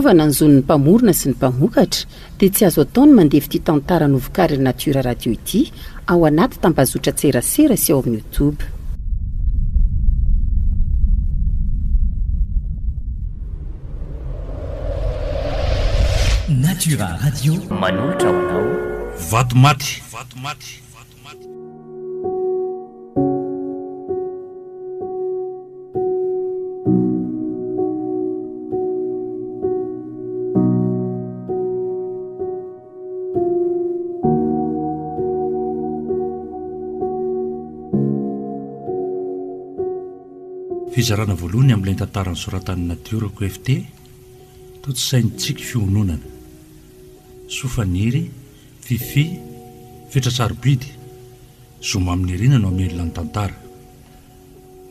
Ovana ny zon'ny mpamorona sy ny mpamokatra dia tsy azo ataony mandeha ity tantara novokary natiora radio ity ao anaty tambazotra tserasera sy ao amin'ny YouTube. Natura radio manolotra honao vatomaty. Fizarana voalohany amin'ilay tantarany soratan'ny natiorako FT to tsy saintsika fiononana sofaniry fifi fetrasarobidy zoma amin'ny rina no amelonany tantara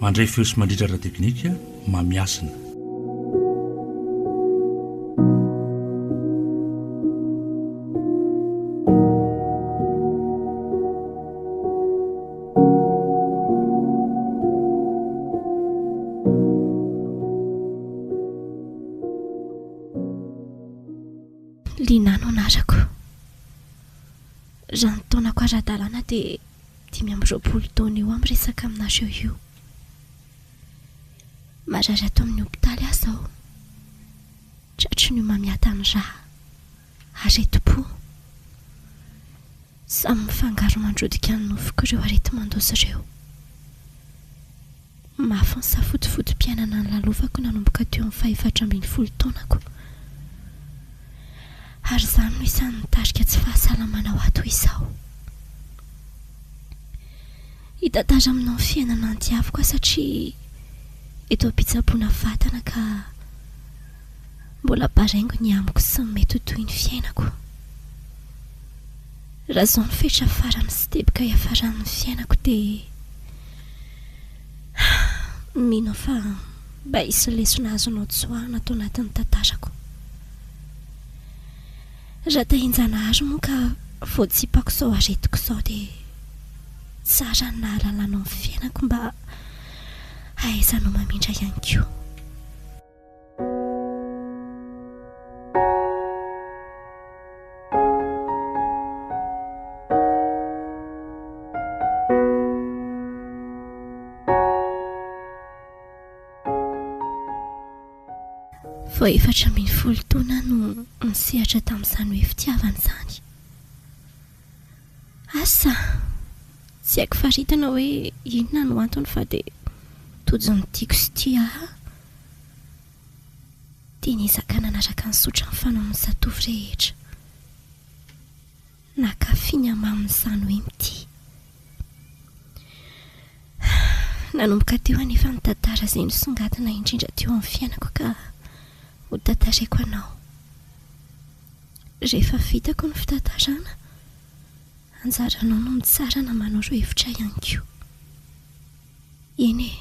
mandray feo sy mandritra ara-teknika mamiasina. Linano anarako raha ny taonako ara-dalàna dia 5 taona eo amin'ny resaka aminazy io marary ato amin'ny hopitaly aho zao tratry ny mamiata ny raha areti-po samy mifangaro mandrodika ny nofoko ireo arety mandozy ireo mafy ny safotifotim-piainana ny lalovako nanomboka teo amin'ny 14 taonako ary izany no isan'ny nitarika tsy fahasalamana ho ato izao. Hitantara aminao ny fiainana andiaviko satria eto am-pitsaboana vatana ka mbola baraingo ny amiko sy ny mety ho toy ny fiainako. Raha izao ny fetra farany sy tebika iafaran'ny fiainako dia mino fa mba hisy lesona azonao tsoahana tao anatin'ny tantarako. Raha tahinjanahary moa ka voatsipako izao aretiko izao dia tsara ny nahalalànao ny fiainako mba ahaizanao mamindra ihany koa. Vao 14 taona no nisehatra tamin'izany hoe fitiavana izany. Asa tsy haiko faritana hoe inona no antony fa dia tojony tiako sy tia dia nizaka nanaraka ny sotra ny fanaon'ny zatovy rehetra nakafiny amamin'izany hoe mity. Nanomboka teo anefa ny tantara izay nisongadina indrindra teo amin'ny fiainako ka ho tantarako anao. Rehefa vitako ny fitantarana anjaranao no mitsara na manao ireo hevitra ihany koa. Eny e,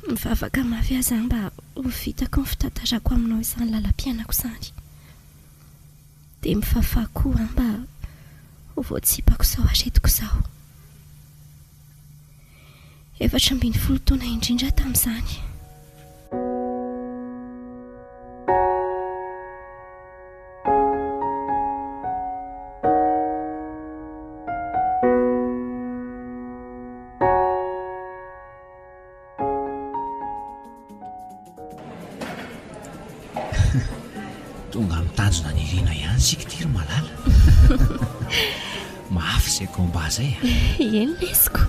mivavaka mafy aza mba ho vitako ny fitantarako aminao izany lalam-piainako izany dia mifafa koa mba ho voatsipako izao aretiko izao. 14 taona indrindra tamin'izany. Tonga mitanjona ny irina ihany sika tiry malala. Mafy izay komba izay. Eny lesiko.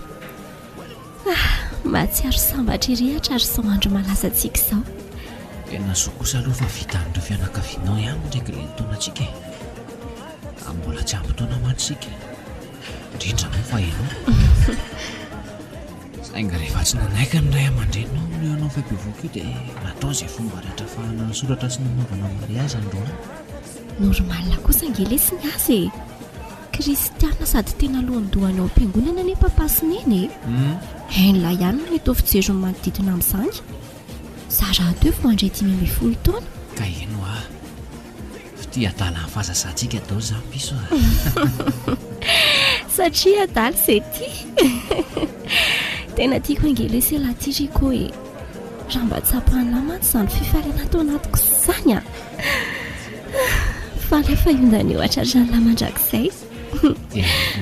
Mahatsiaro sambatra irehatra ary sao andro malaza antsika izao. Tena soa kosa aloha fa vita an'ireo fianakavianao ihany ndraiky ireny taona antsika e. Mbola tsy ampy taona mantsika indrindra moa fa ianao. Sainga rehefa tsy nanaiky ny ray aman-drenao no ianao fampivoaka io dia natao izay fomba rehetra ahafahana soratra sy nanaovana mariazy androany. Normalina kosa angelesiny azy e. Kristiana sady tena alohandohanao am-piangonana nefa pasineny e. Hain'la ihany no eto fijery ny manodidina amin'izany. Zara ateo vao handray 15 taona. Ka eno fity adala ny fahasasantsika dao izany piso Satria adala izay ty. Tena tiako angelesy latiriko e. raha mba tsapahanylamaty izany fifaliana tao anatiko izany a fa lefa iondany ohatra zany lamandrakizay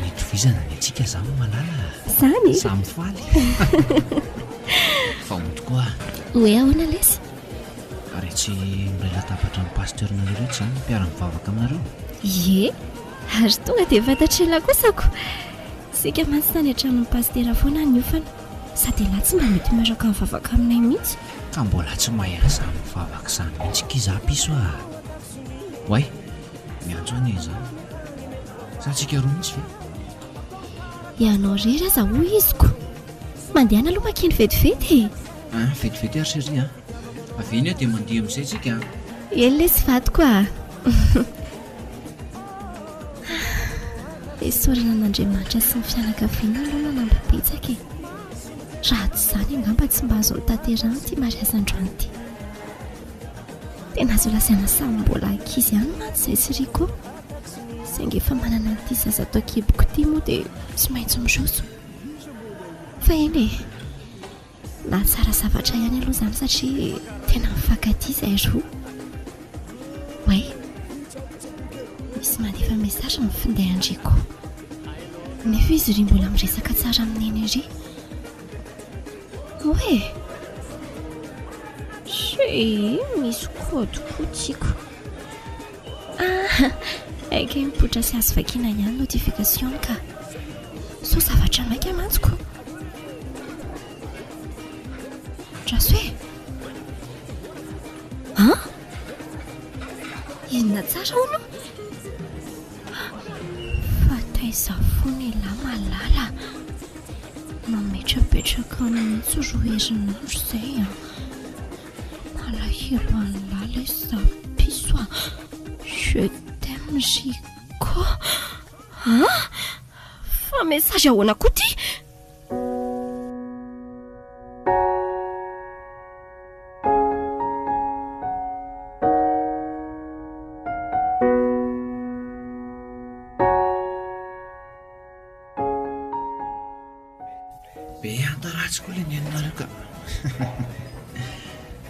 mitovizana ny atsika zany malala zany samy faly fa mo tokoa hoe ahoana lesy ary tsy miray latabatra ny pasteurna rehetra zany mpiara-mivavaka aminareo ie ary tonga dia fantatrela kosako sika mantsy tany antranon'ny pastera foana ny ofana sady lahy tsy mba mety miaraka mivavaka aminay mihitsy ka mbola tsy mahaza mivavaka izany mihitsy kizapiso a way miantso any zany satsika roa mihitsy ve ianao rery aza ho iziko mandehana aloha makeny vetivety vetivety ary seria aveny a dia mandeha amin'izay tsika ely lesy vadiko a esorana an'andriamanitra sy ny fianakaviana aloha nambapetsaka raha tsy izany angamba tsy mba azo nytanterahany ty mariazandroany ty tena azo lasaina samy mbola ankizy ihany mantsy izay tsy riko saingy efa manana n'ity zaza atao keboko ty moa dia tsy maintsy miroso fa eny e na tsara zavatra ihany aloha izany satria tena mifankatia izay roa way misy mandefa mesazy mifinday andriko nefa izy ry mbola miresaka tsara amin'eny ry hoe misy kodiko tiako aika mipotra sy azo vakina ihany notification ka so zavatra maika mantsiko traso hoe inona tsara ono fataizafony la malala mametrapetraka mihitsy roherinandro izay a malahelo an'lala izapiso a je t'aime Rico fa mesazy ahoana koa ty be antaratsiko le nianinareo ka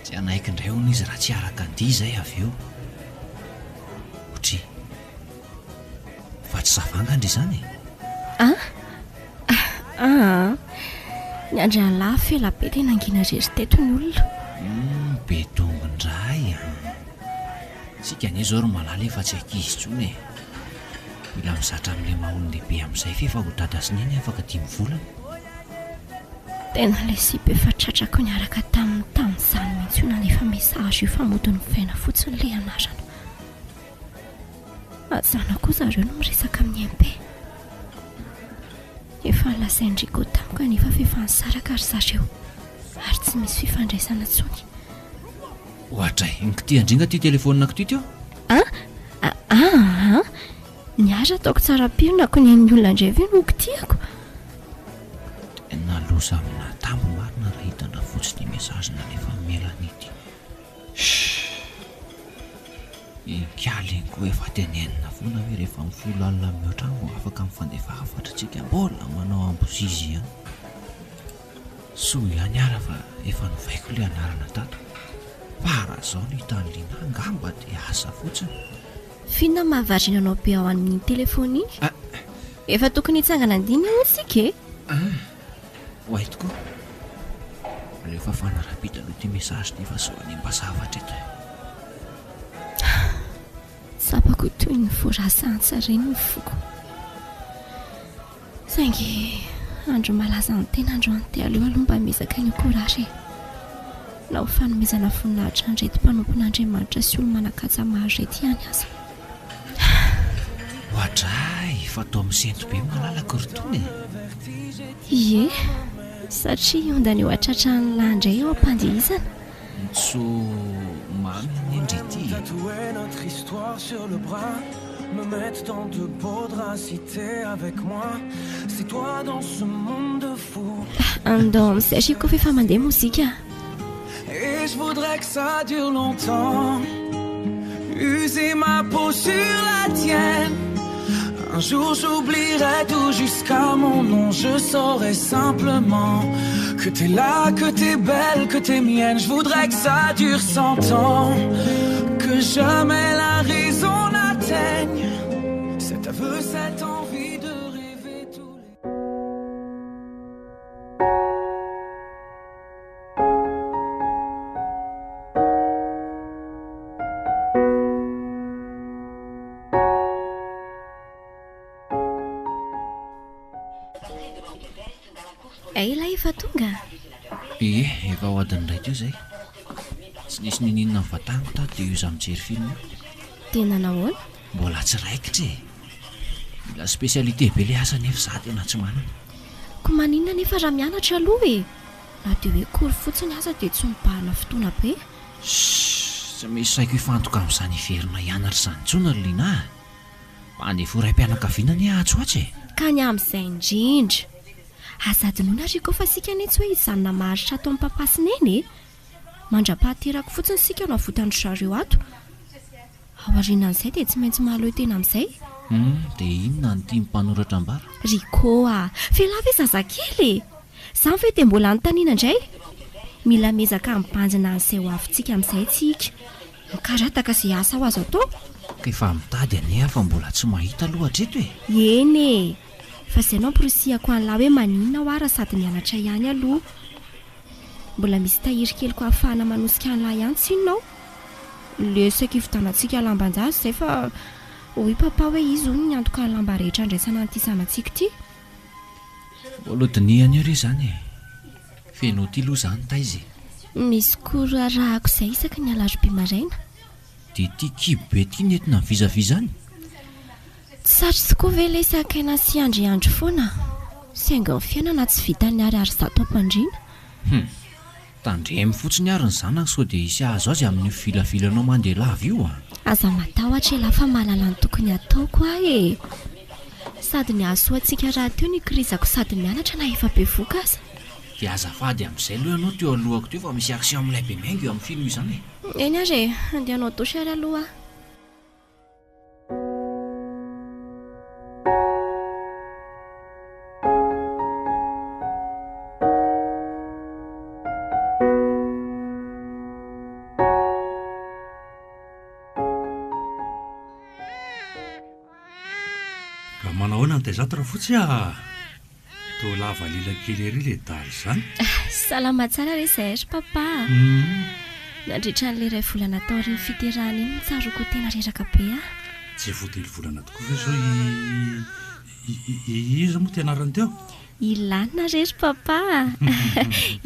tsy anaiky indray hono izy raha tsy araka andia izay avy eo otry fa tsy zavangandry izany ny andranlahy fela be tena angina rery teto ny olona be tombondray sika anie zao ro malala efa tsy ankizy tsony e mila mizatra amin'le mahaolon-dehibe amin'izay fefa ho dadasiny eny afaka 10 volana tena le si be fa tratrako niaraka tamin'izany mihitsy io nanefa mesazy io fa mody ny vaina fotsiny le anarana azana koa zareo no miresaka amin'ny mp efa nlasaindriko tamiko anefa fefanytsaraka ary zareo ary tsy misy fifandraisana tsony ohatray nkity andringa ty telefoninako ty teo niara ataoko tsara pironako ny an'ny olona indray ve no okitiako naloza amina tambo marina raha hitana fotsiny mesazina nefa melanity inkalenko efa tenenina foana hoe rehefa mifolo alina mihoatrano afaka mifandefa hafatratsika mbola manao ambozizy ihany so ihany ara fa efa novaiko le anarana tato para zao no hitan'lina angamba dia asa fotsiny fina mahavariananao be ao amin'ny telefony iny efa tokony hitsangana andiny io tsika e oay tokoa rehefa fanarapita aloha ty mesazy ty fa so any mba zavatra eto sapako toy ny vorasantsareny ny foko saingy andro malaza ny tena andro anty aleo aloha mba mezaka ny korary na ho fanomezana voninahitra andrety mpanompon'andriamanitra sy olo manakatsa maharety ihany aza ohatray fa atao amin'ny sento be malalako rotony ie satria ondany eo atratra ny landray eo ampandehizana so mamy nyendry ty notre histoire sur le bras me mettre dans de beaux draps si t'es avec moi c'est toi dans ce monde de fou andao amin'izay koa efa mandeha mozika et je voudrais que ça dure longtemps user ma peau sur la tienne Un jour j'oublierai tout jusqu'à mon nom. Je saurai simplement que t'es là, que t'es belle, que t'es mienne. Je voudrais que ça dure 100 ans, que jamais la raison n'atteigne cet aveu, cette envie de rêver tous les... Ilay efa tonga. Ie, efa ho adiny iray teo izay. Tsy nisy nininona nyvatany tady dia io izaho mijery film. Tena nahoana? Mbola tsy raikitra e. Mila spécialité be ilay asa nefa izaho tena tsy manana. Ko maninona nefa raha mianatra aloha e? Na dia hoe kory fotsiny asa dia tsy mibahana fotoana be. Tsy misy saiko hifantoka amin'izany hiverina hianatra izany intsony ry Lina. Mandefa ho raim-pianakaviana ny ahatsoatra e. Ka ny amin'izay indrindra. Azady noana riko fa sika anie tsy hoe izany namaritra atao amin'ny papasineny e. Mandra-pahaterako fotsiny sika no avotany zareo ato. Aorianan'izay dia tsy maintsy mahaleo tena amin'izay. Dia inona ny tia mpanoratra ambara? Riko fialava e zazakely e. Izany ve dia mbola anontaniana indray? Mila mezaka mibanjina an'izay ho avintsika amin'izay tsika. Mikarataka izay asa ho azo atao. Ka efa mitady anie fa mbola tsy mahita aloha hatreto e. Eny e. Fa izay anao porosihako an'lahy hoe maninona ho ara sady mianatra ihany aloha. Mbola misy tahiry kely ko ahafahana manosika an'lahy ihany tsinonao. Lesaka ivitanantsika lamban-jazy izay fa hoy papa hoe izy hono ny antoka ny lamba rehetra andraisana an'ity sanantsika ity. Volodiniany eo re izany e. Feno ty aloha izany taizy. Misy koa rahako izay isaky ny alarobia maraina. Dia ity kibo be ity nentina vizavizany. Satry sy koa ve ilay sakena sy andro foana. Sainga ny fiainana tsy vitany ary zato ampandriana. Tandremy fotsiny ary ny zanaka sao dia isy azo azy amin'ny filavilanao mandeha lava io a. Aza matahotra ela fa mahalala ny tokony ataoko aho e. Sady ny ahasoantsika raha teo ny kirizako sady mianatra na efa be voka aza. Dia azafady amin'izay aloha ianao teo alohako teo fa misy action amin'ilay be maingo eo amin'ny film izany e. Eny ary e, andehanao tosy ary aloha. Ka manahoana ny taizato raha fotsy toa lava lila kely ery le daly izany. Salama tsara re zahetry papa. Nandritra n'ilay iray volana tao ry ny fiterahana iny mitsaroko tena reraka be Tsy voately volana tokoa fa zao izy moa tianarany teo. Ilanina rery papa.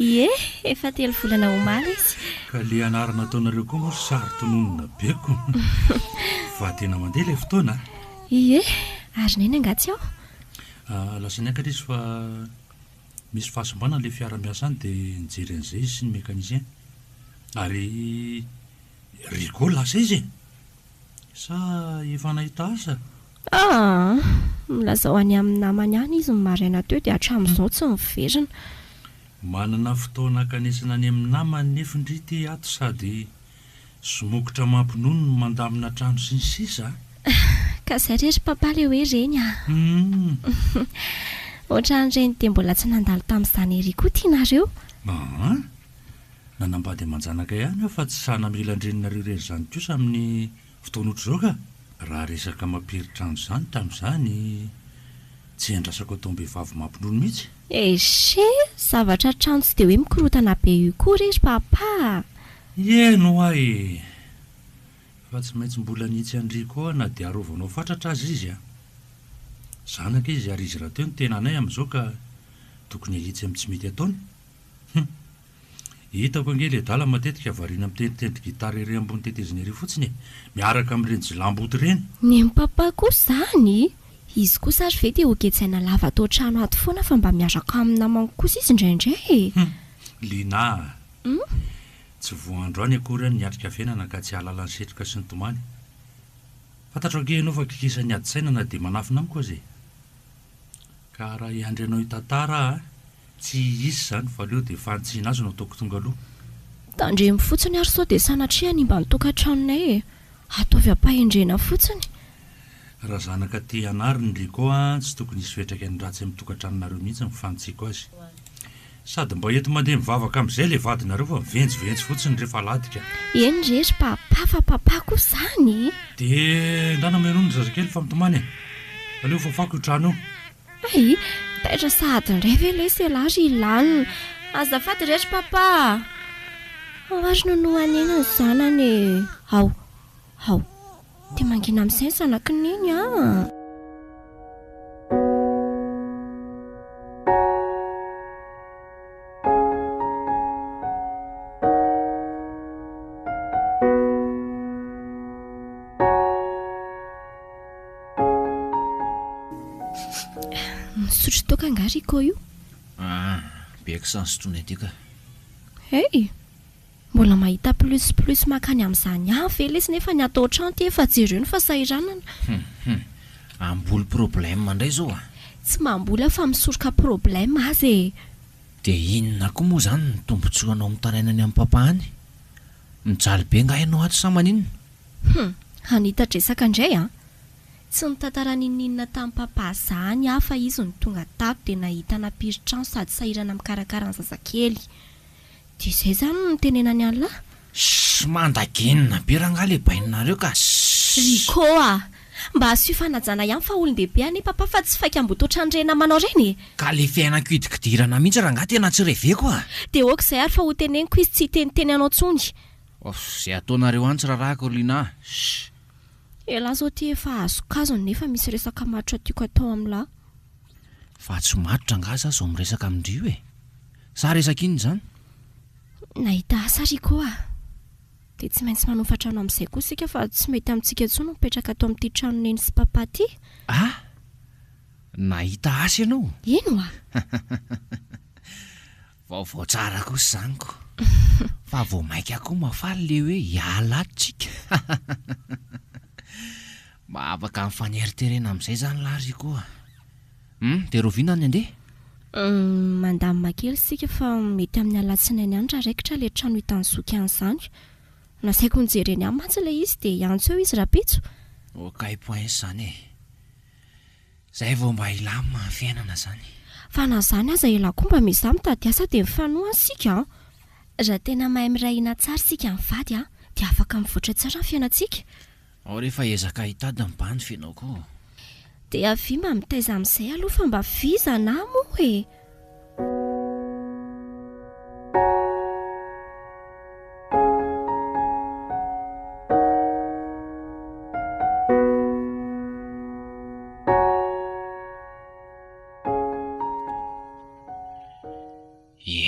Ie, efa 3 volana omaly izy. Ka le anarana ataonareo koa moa sary tononona beko. Fa tena mandeha ilay fotoana. Ie, ary neny angatsy aho. Lasany akatra izy fa misy fahasombana le fiara-miasa any dia nijery an'izay izy sy ny mécanicien. Ary Rico lasa izy sa efa nahita asa? Milazao any amin'ny namany any izy maraina teo dia hatramin'izao tsy miverina. Manana fotoana kanesana any amin'ny namany nefindry ty ato sady somokotra mampinono no mandamina trano sy ny sisa. Ka izay rery papa le hoe reny Ohatran'ireny dia mbola tsy nandalo tamin'izany ery koa tianareo. Nanambady aman-janaka ihany aho fa tsy sanamila andreninareo rery izany kosa amin'ny fotoana ohatr'izao ka. Raha resaka mampiritrano izany tamin'izany tsy andrasako ataom-behivavy mampinono mihitsy. Eshe, zavatra trano tsy dia hoe mikorotana be io koa rery papa. Ieno ahy fa tsy maintsy mbola nitsy andriko na dia arovanao fatratra azy izy zanaka izy ary izy raha teo ny tena anay amin'izao ka tokony ahitsy amin'ny tsy mety ataony. Hitako ange le dala matetika variana mitenitendry gitara ery ambony teteziny ery fotsiny miaraka amin'ireny jilamboty ireny. Ny papa kosa izany izy kosa ary ve dia hoketsaina lava atao trano ato foana fa mba miaraka amin'ny namany kosa izy indraindray. Lina tsy voandro any akory any niatrika fiainana ka tsy ahalala ny setroka sy ny tomany. Fantatro ange ianao fa kikisany adi-sainana dia manafina amiko zay. Ka raha iandry anao hitantara tsy isy izany fa leo dia fantsiana azy no ataoko tonga aloha. Tandremy fotsiny ary sao dia sanatria ny mba nitokantranonay ataovy ampahendrena fotsiny. raha zanaka ty anary ny riko a tsy tokony isy fetraka ny ratsy amin'ny tokantranonareo mihitsy mifantsiko azy sady mba ento mandeha mivavaka amin'izay le vadinareo fa mivenjivenjy fotsiny rehefa ladika eny rery papa fa papa koa zany de ndanamenony zazakely fa mitomany aleo fafako io trano io ay taitra sady indray ve le selary ilanina azafady rery papa ahoary nonohany eny ny zanany ao de mangina amin'izay ny zanakin'iny a misotro toka angariko io beaka sany sotrony atyka hey mbola mahita plus makany amin'izany avy elesy nefa ny atao trano ty efa jereo ny fasahiranana amboly problème indray zao a tsy mambola fa misoroka problème azy de inona koa moa zany ny tombontsoanao amin'ny tanainany amin'ny papa any mijaly be nga ianao ato saman'inona hanitadresaka indray a tsy nitantara ninninona tamin'ny papa zany afa izy ny tonga tato de nahita napiry-trano sady sahirana mikarakara ny zazakely de izay zany no nitenenany an'lahy mandagenina be ranga le baininareo ka riko a mba asio fanajana ihany fa olon-dehibe any papa fa tsy faika ambototrandrena manao reny ka le fiainankidikidirana mihitsy raha nga tena tsy reveko a de okizay ary fa ho teneniko izy tsy teniteny anao tsony zay ataonareo any tsy rarahako lina ela zao ty efa azokazony nefa misy resaka matotra tiako atao amin'lahy fa tsy matotra ngaza zao miresaka amindrio e sa resaka iny zany nahita asa riko a de tsy maintsy manofa trano amin'izay koa sika fa tsy mety amintsika tsony mipetraka atao amin'ity trano neny sy papa ty nahita asa ianao ino a vaovao tsara kosa zanyko fa vao maika koa mafaly le hoe hialatsika mba afaka mifaneriterena amin'izay zany lary koa de roviana ny andeha mandamina kely sika fa mety amin'ny alatsinainy any raha raikitra le trano hitany zoky an'izany nasaiko nijereny any mantsy le izy de antso eo izy rapitso okay point zany e zay vao mba ilamina ny fiainana zany fa na zany aza ela koa mba misy mitady asa de mifanoha sika raha tena mahay mirahina tsara sika mivady de afaka mivoatra tsara ny fiainantsika ao rehefa ezaka hitady mibany fianao koa de avy mba mitaiza amin'izay aloha fa mba vizana moa e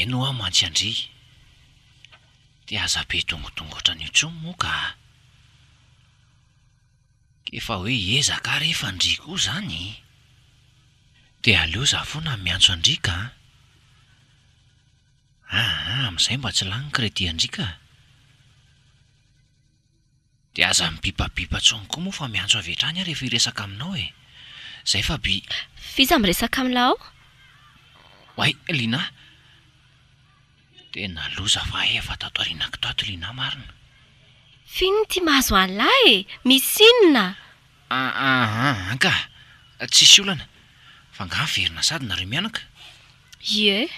eno a mantsy andry de aza be tongotongotra ny tsomo moa ka efa hoe ezaka rehefa andry koa zany de aleo za foana miantso andrika amin'izay mba tsy lany kredi andrika de aza mibipabipa tsony koa moa fa miantso avetrany rehefa iresaka aminao e zay fa fiza miresaka amin'lao way lina de naloza fa efa tato arinako tato lina marina finy ty mahazo an'lahy e misy inona anka tsisy olana fa nga verina sady nareo mianaka ie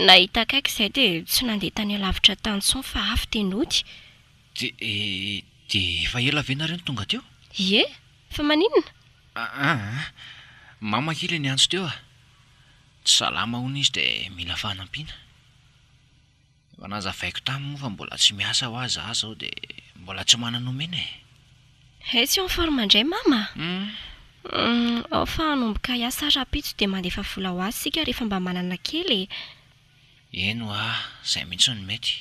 nahita kaiky izay de tsy nandeha tany alavitra tany tsony fa afy tenody de efa ela ve nareo ny tonga teo ie fa maninona mama kely ny antso teo tsy salama hony izy de mila fanampiana fa nazavaiko taminy moa fa mbola tsy miasa ho aza zao de mbola tsy mananomena tsy onformandray mama ao fa hanomboka hiasa rapitso de mandefa vola ho azy sika rehefa mba manana kely eno zay mihitsy ny mety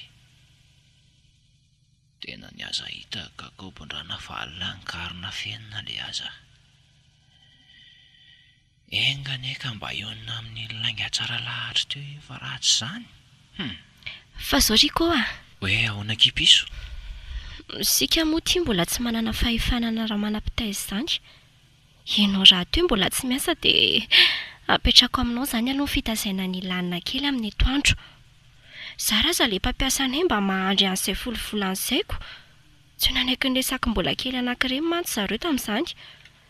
tena ny aza hita kakobondrana valina nkarona fenina le aza engany eka mba ionina amin'ny lainga tsara lahatra teo fa ratsy zany fa zao riko hoe ahoana kipiso sika moa ty mbola tsy manana fahefanana raha manam-pitaizy zany ianao raha teo mbola tsy miasa de apetrako aminao zany aloha fitazaina ny lanina kely amin'ny atoandro za raza le mpampiasanay mba mahandry an'izay folovolan'zaiko tsy nanaiky ny resaky mbola kely anankiray mantsy zareo tamin'izany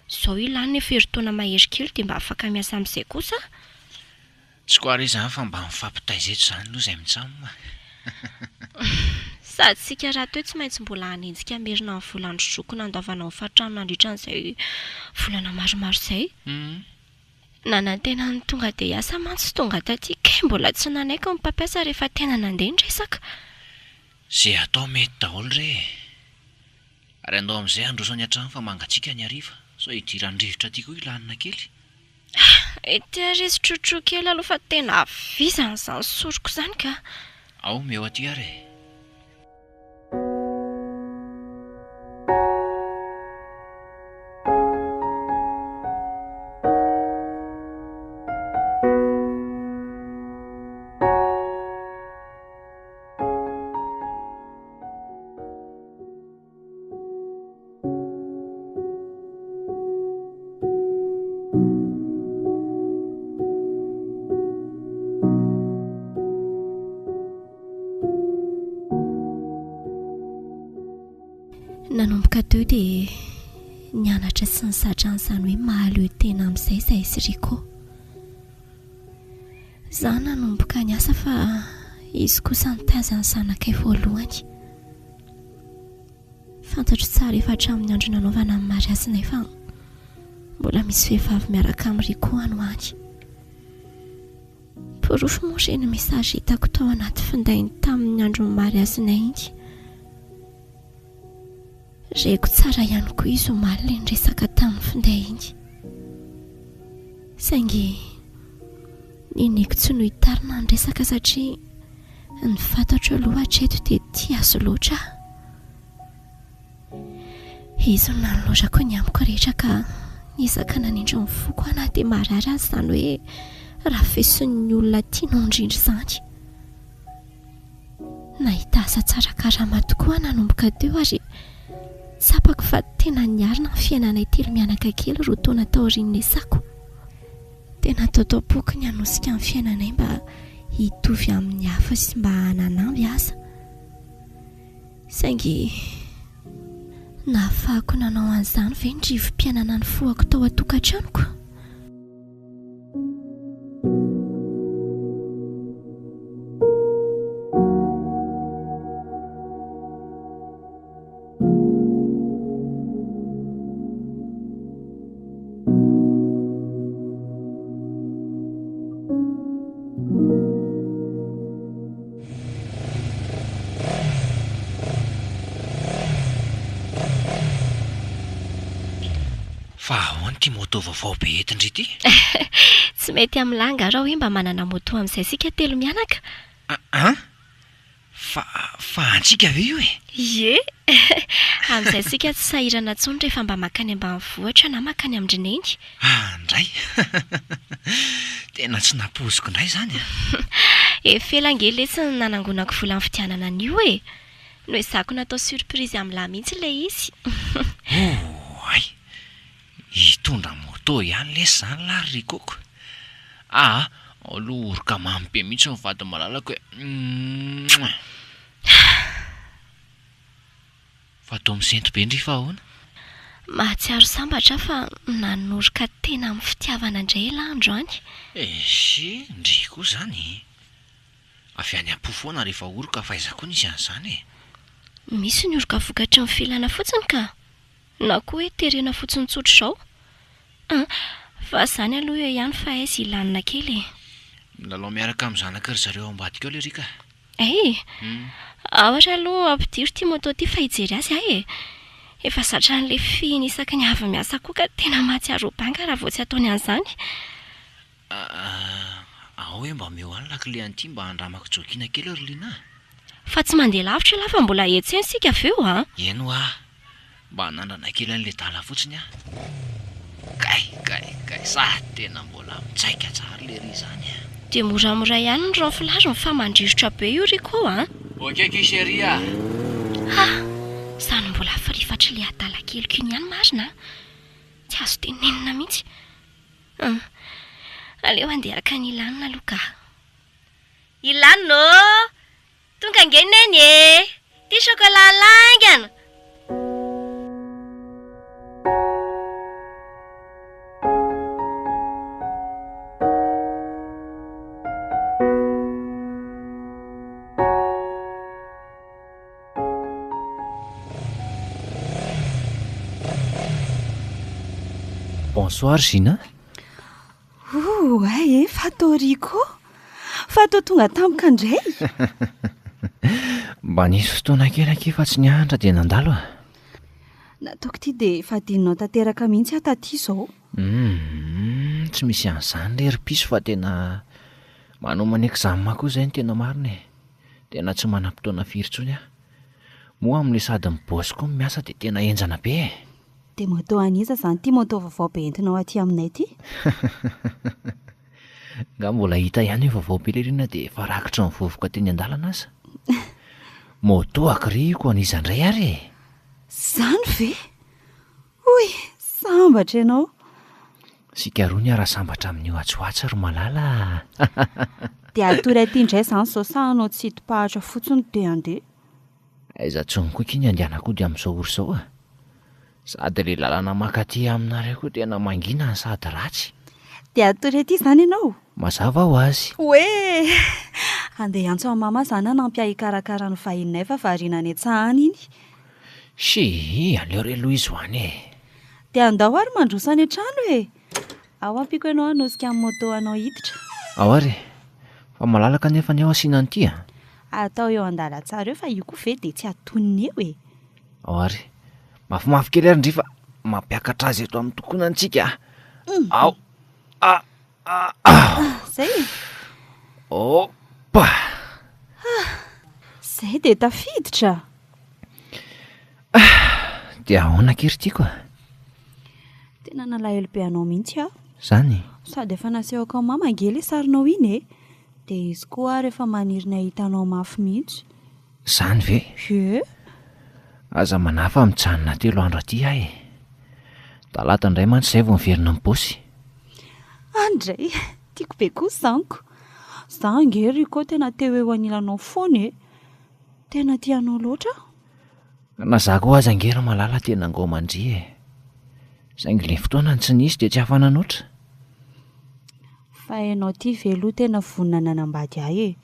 Zao ilany efa herintaona mahery kely dia mba afaka miasa amin'izay kosa. Tsy koa ary izany fa mba mifampitaizeto izany aloha izay mitsamoma. Sady sika raha teo tsy maintsy mbola hanenjika merina amin'ny volandro-droko nandavana ho fatrano nandritra an'izay volana maromaro izay. Nanantena ny tonga dia hiasa mantsy tonga taty kay mbola tsy nanaiky ny mpampiasa rehefa tena nandeha nresaka. Zay atao mety daholo re. Ary andao amin'izay androsany an-trano fa mangatsika ny hariva. So hidiran'ny rivotra tia koa ilanina kely. Ety resy trotro kely aloha fa tena avizana izany soroko izany ka. Ao meo aty ary. Nanomboka teo dia nianatra sy nisatra an'izany hoe mahaleo tena amin'izay izay siriko. Zaho nanomboka ny asa fa izy kosa nitaiza ny zanakay voalohany. Fantatro tsara efa hatramin'ny andro nanaovana amin'ny mariasinay fa mbola misy vehivavy miaraka amin'iriko any ho any. Porofo moa ireny mesazy hitako tao anaty findainy tamin'ny andro mariasinay iny. Reko tsara ihany koa izy omaly ny resaka tamin'ny finday iny. Saingy nineko tsy no hitarina ny resaka satria ny fantatro aloha hatreto dia tia azo loatra. Izy no nanolorako ny amiko rehetra ka niezaka nanindro ny foko anahy dia marary azy izany hoe raha fesin'ny olona tiana indrindra izany. Nahita asa tsara karama tokoa nanomboka teo ary tsapako fa tena niarina ny fiainanay telo mianaka kely roa taona taorian'ny sako. Tena taotao-poko ny hanosika amin'ny fiainanay mba hitovy amin'ny hafa sy mba hananamby aza. Saingy nahafahako nanao an'izany ve ny rivo-piainana ny foako tao an-tokantranoko. Fa ahoana ty moto vaovao be etindry ity? Tsy mety amin'ny langa raha hoe mba manana moto amin'izay sika telo mianaka. Fa antsika ve io e? Ie. Amin'izay sika tsy sahirana intsony rehefa mba makany ambanivohitra na makany amin'dreneny. Ndray. Tena tsy napoziko indray izany a. Efelangely lesy ny nanangonako vola amin'ny fidianana an'io e. No izako natao surprise amin'lahy mihitsy ilay izy. Ay. Hitondra moto ihany lesy izany lary rikoko. Aloha oroka mamy be mihitsy ny vady malalako hoe. Fa atao misento be ndry fa ahoana? Mahatsiaro sambatra fa nanoroka tena amin'ny fitiavana indray landro any. Ndry koa izany. Avy any am-po foana rehefa oroka fa aiza koa nisy an'izany e. Misy ny oroka vokatry ny filana fotsiny ka. Na koa hoe terena fotsiny tsotro izao. Fa izany aloha ihany fa aizy ilanina kely. Milalao miaraka amin'ny zanaka ry zareo ambadika ao le rika. Ohatra aloha ampidiro ty moto ty fa hijery azy ahy e. Efa zatra n'ilay finy isaky ny avy miasa koa ka tena mahatsiaro banga raha vao tsy ataony an'izany. Ao hoe mba meo any lakile an'ity mba handramako jokiana kely ry Lina. Fa tsy mandeha lavitra lafa mbola etseny sika aveo a. Eno mba hanandrana kely an'ilay dala fotsiny a. Kay sa tena mbola mitsaika tsara le ry izany a. Dia moramora ihany ny ranfilazony fa mandrirotra be io riko a. Okey chérie. Izany mbola firifatra le adala keliko iny ihany marina. Tsy azo tenenina mihitsy. Aleo andeha araka ny ilanina aloha ka. Ilanina tonga angeneny e. Ty chocolat langana. Bonsoir Gina. Ay fatao Rico, fatao tonga tampoka indray. Mba nisy fotoana kely fa tsy niahatra dia nandalo a. Nataoko ity dia fadinao tanteraka mihitsy aho taty izao. Tsy misy an'izany le ry-piso fa tena manomana examen koa izay ny tena marina e. Tena tsy manam-potoana firy intsony aho. Moa amin'ilay sady mibosy koa miasa dia tena enjana be e. Dia moto an'iza izany ity moto vaovao be entinao aty aminay ity? Nga mbola hita ihany hoe vaovao pelirina dia efa rakitra ny vovoka teny an-dalana aza. Moto akriko an'izandray ary e. Zany ve? Oy, sambatra ianao. Sika roa ny ara-sambatra amin'io atsoatsa ro malala. Dia atory aty indray izany sao sahanao tsy hito-pahatra fotsiny dia andeha. Aiza tsony koa ky ny andehanako dia amin'izao oro izao a. Sady ilay lalana makaty aminareo koa tena mangina sady ratsy. Dia atory aty izany ianao? Mazava ho azy. Hoe, andeha antso amin'ny mama izany hanampy hikarakara ny vahinay fa variana any an-tsahany iny. Si, aleo re Louise ho any e. Dia andao ary mandrosa any an-trano e. Ao ampiko ianao hanosika amin'ny moto anao hiditra. Ao ary, fa malalaka nefa ny ao asiana an'ity a. Atao eo an-dalantsara eo fa io koa ve dia tsy atonony eo e. Ao ary, mafimafy kely ary ndry fa mampiakatra azy eto amin'ny tokoana antsika. Ao. Zay e. Opa. Zay dia tafiditra. Dia ahoana kery tiako a. Tena nalahelo be anao mihitsy aho. Zany. Sady efa nasehoko amin'ny mama ngely sarinao iny e. Dia izy koa rehefa maniry ny ahitanao mafy mihitsy. Zany ve? Ye. Aza manafa mijanona telo andro aty ahy e. Talata indray mantsy izay vao miverina ny bosy. Andray, tiako be kosa zaniko. Za ngery koa tena teo eo anilanao foana e. Tena tianao loatra. Na za koa aza ngera malala tena ngomandry e. Saingy le fotoana tsy nisy dia tsy afana noatra. Fa ianao ty velo tena vonina nanambady ahy e.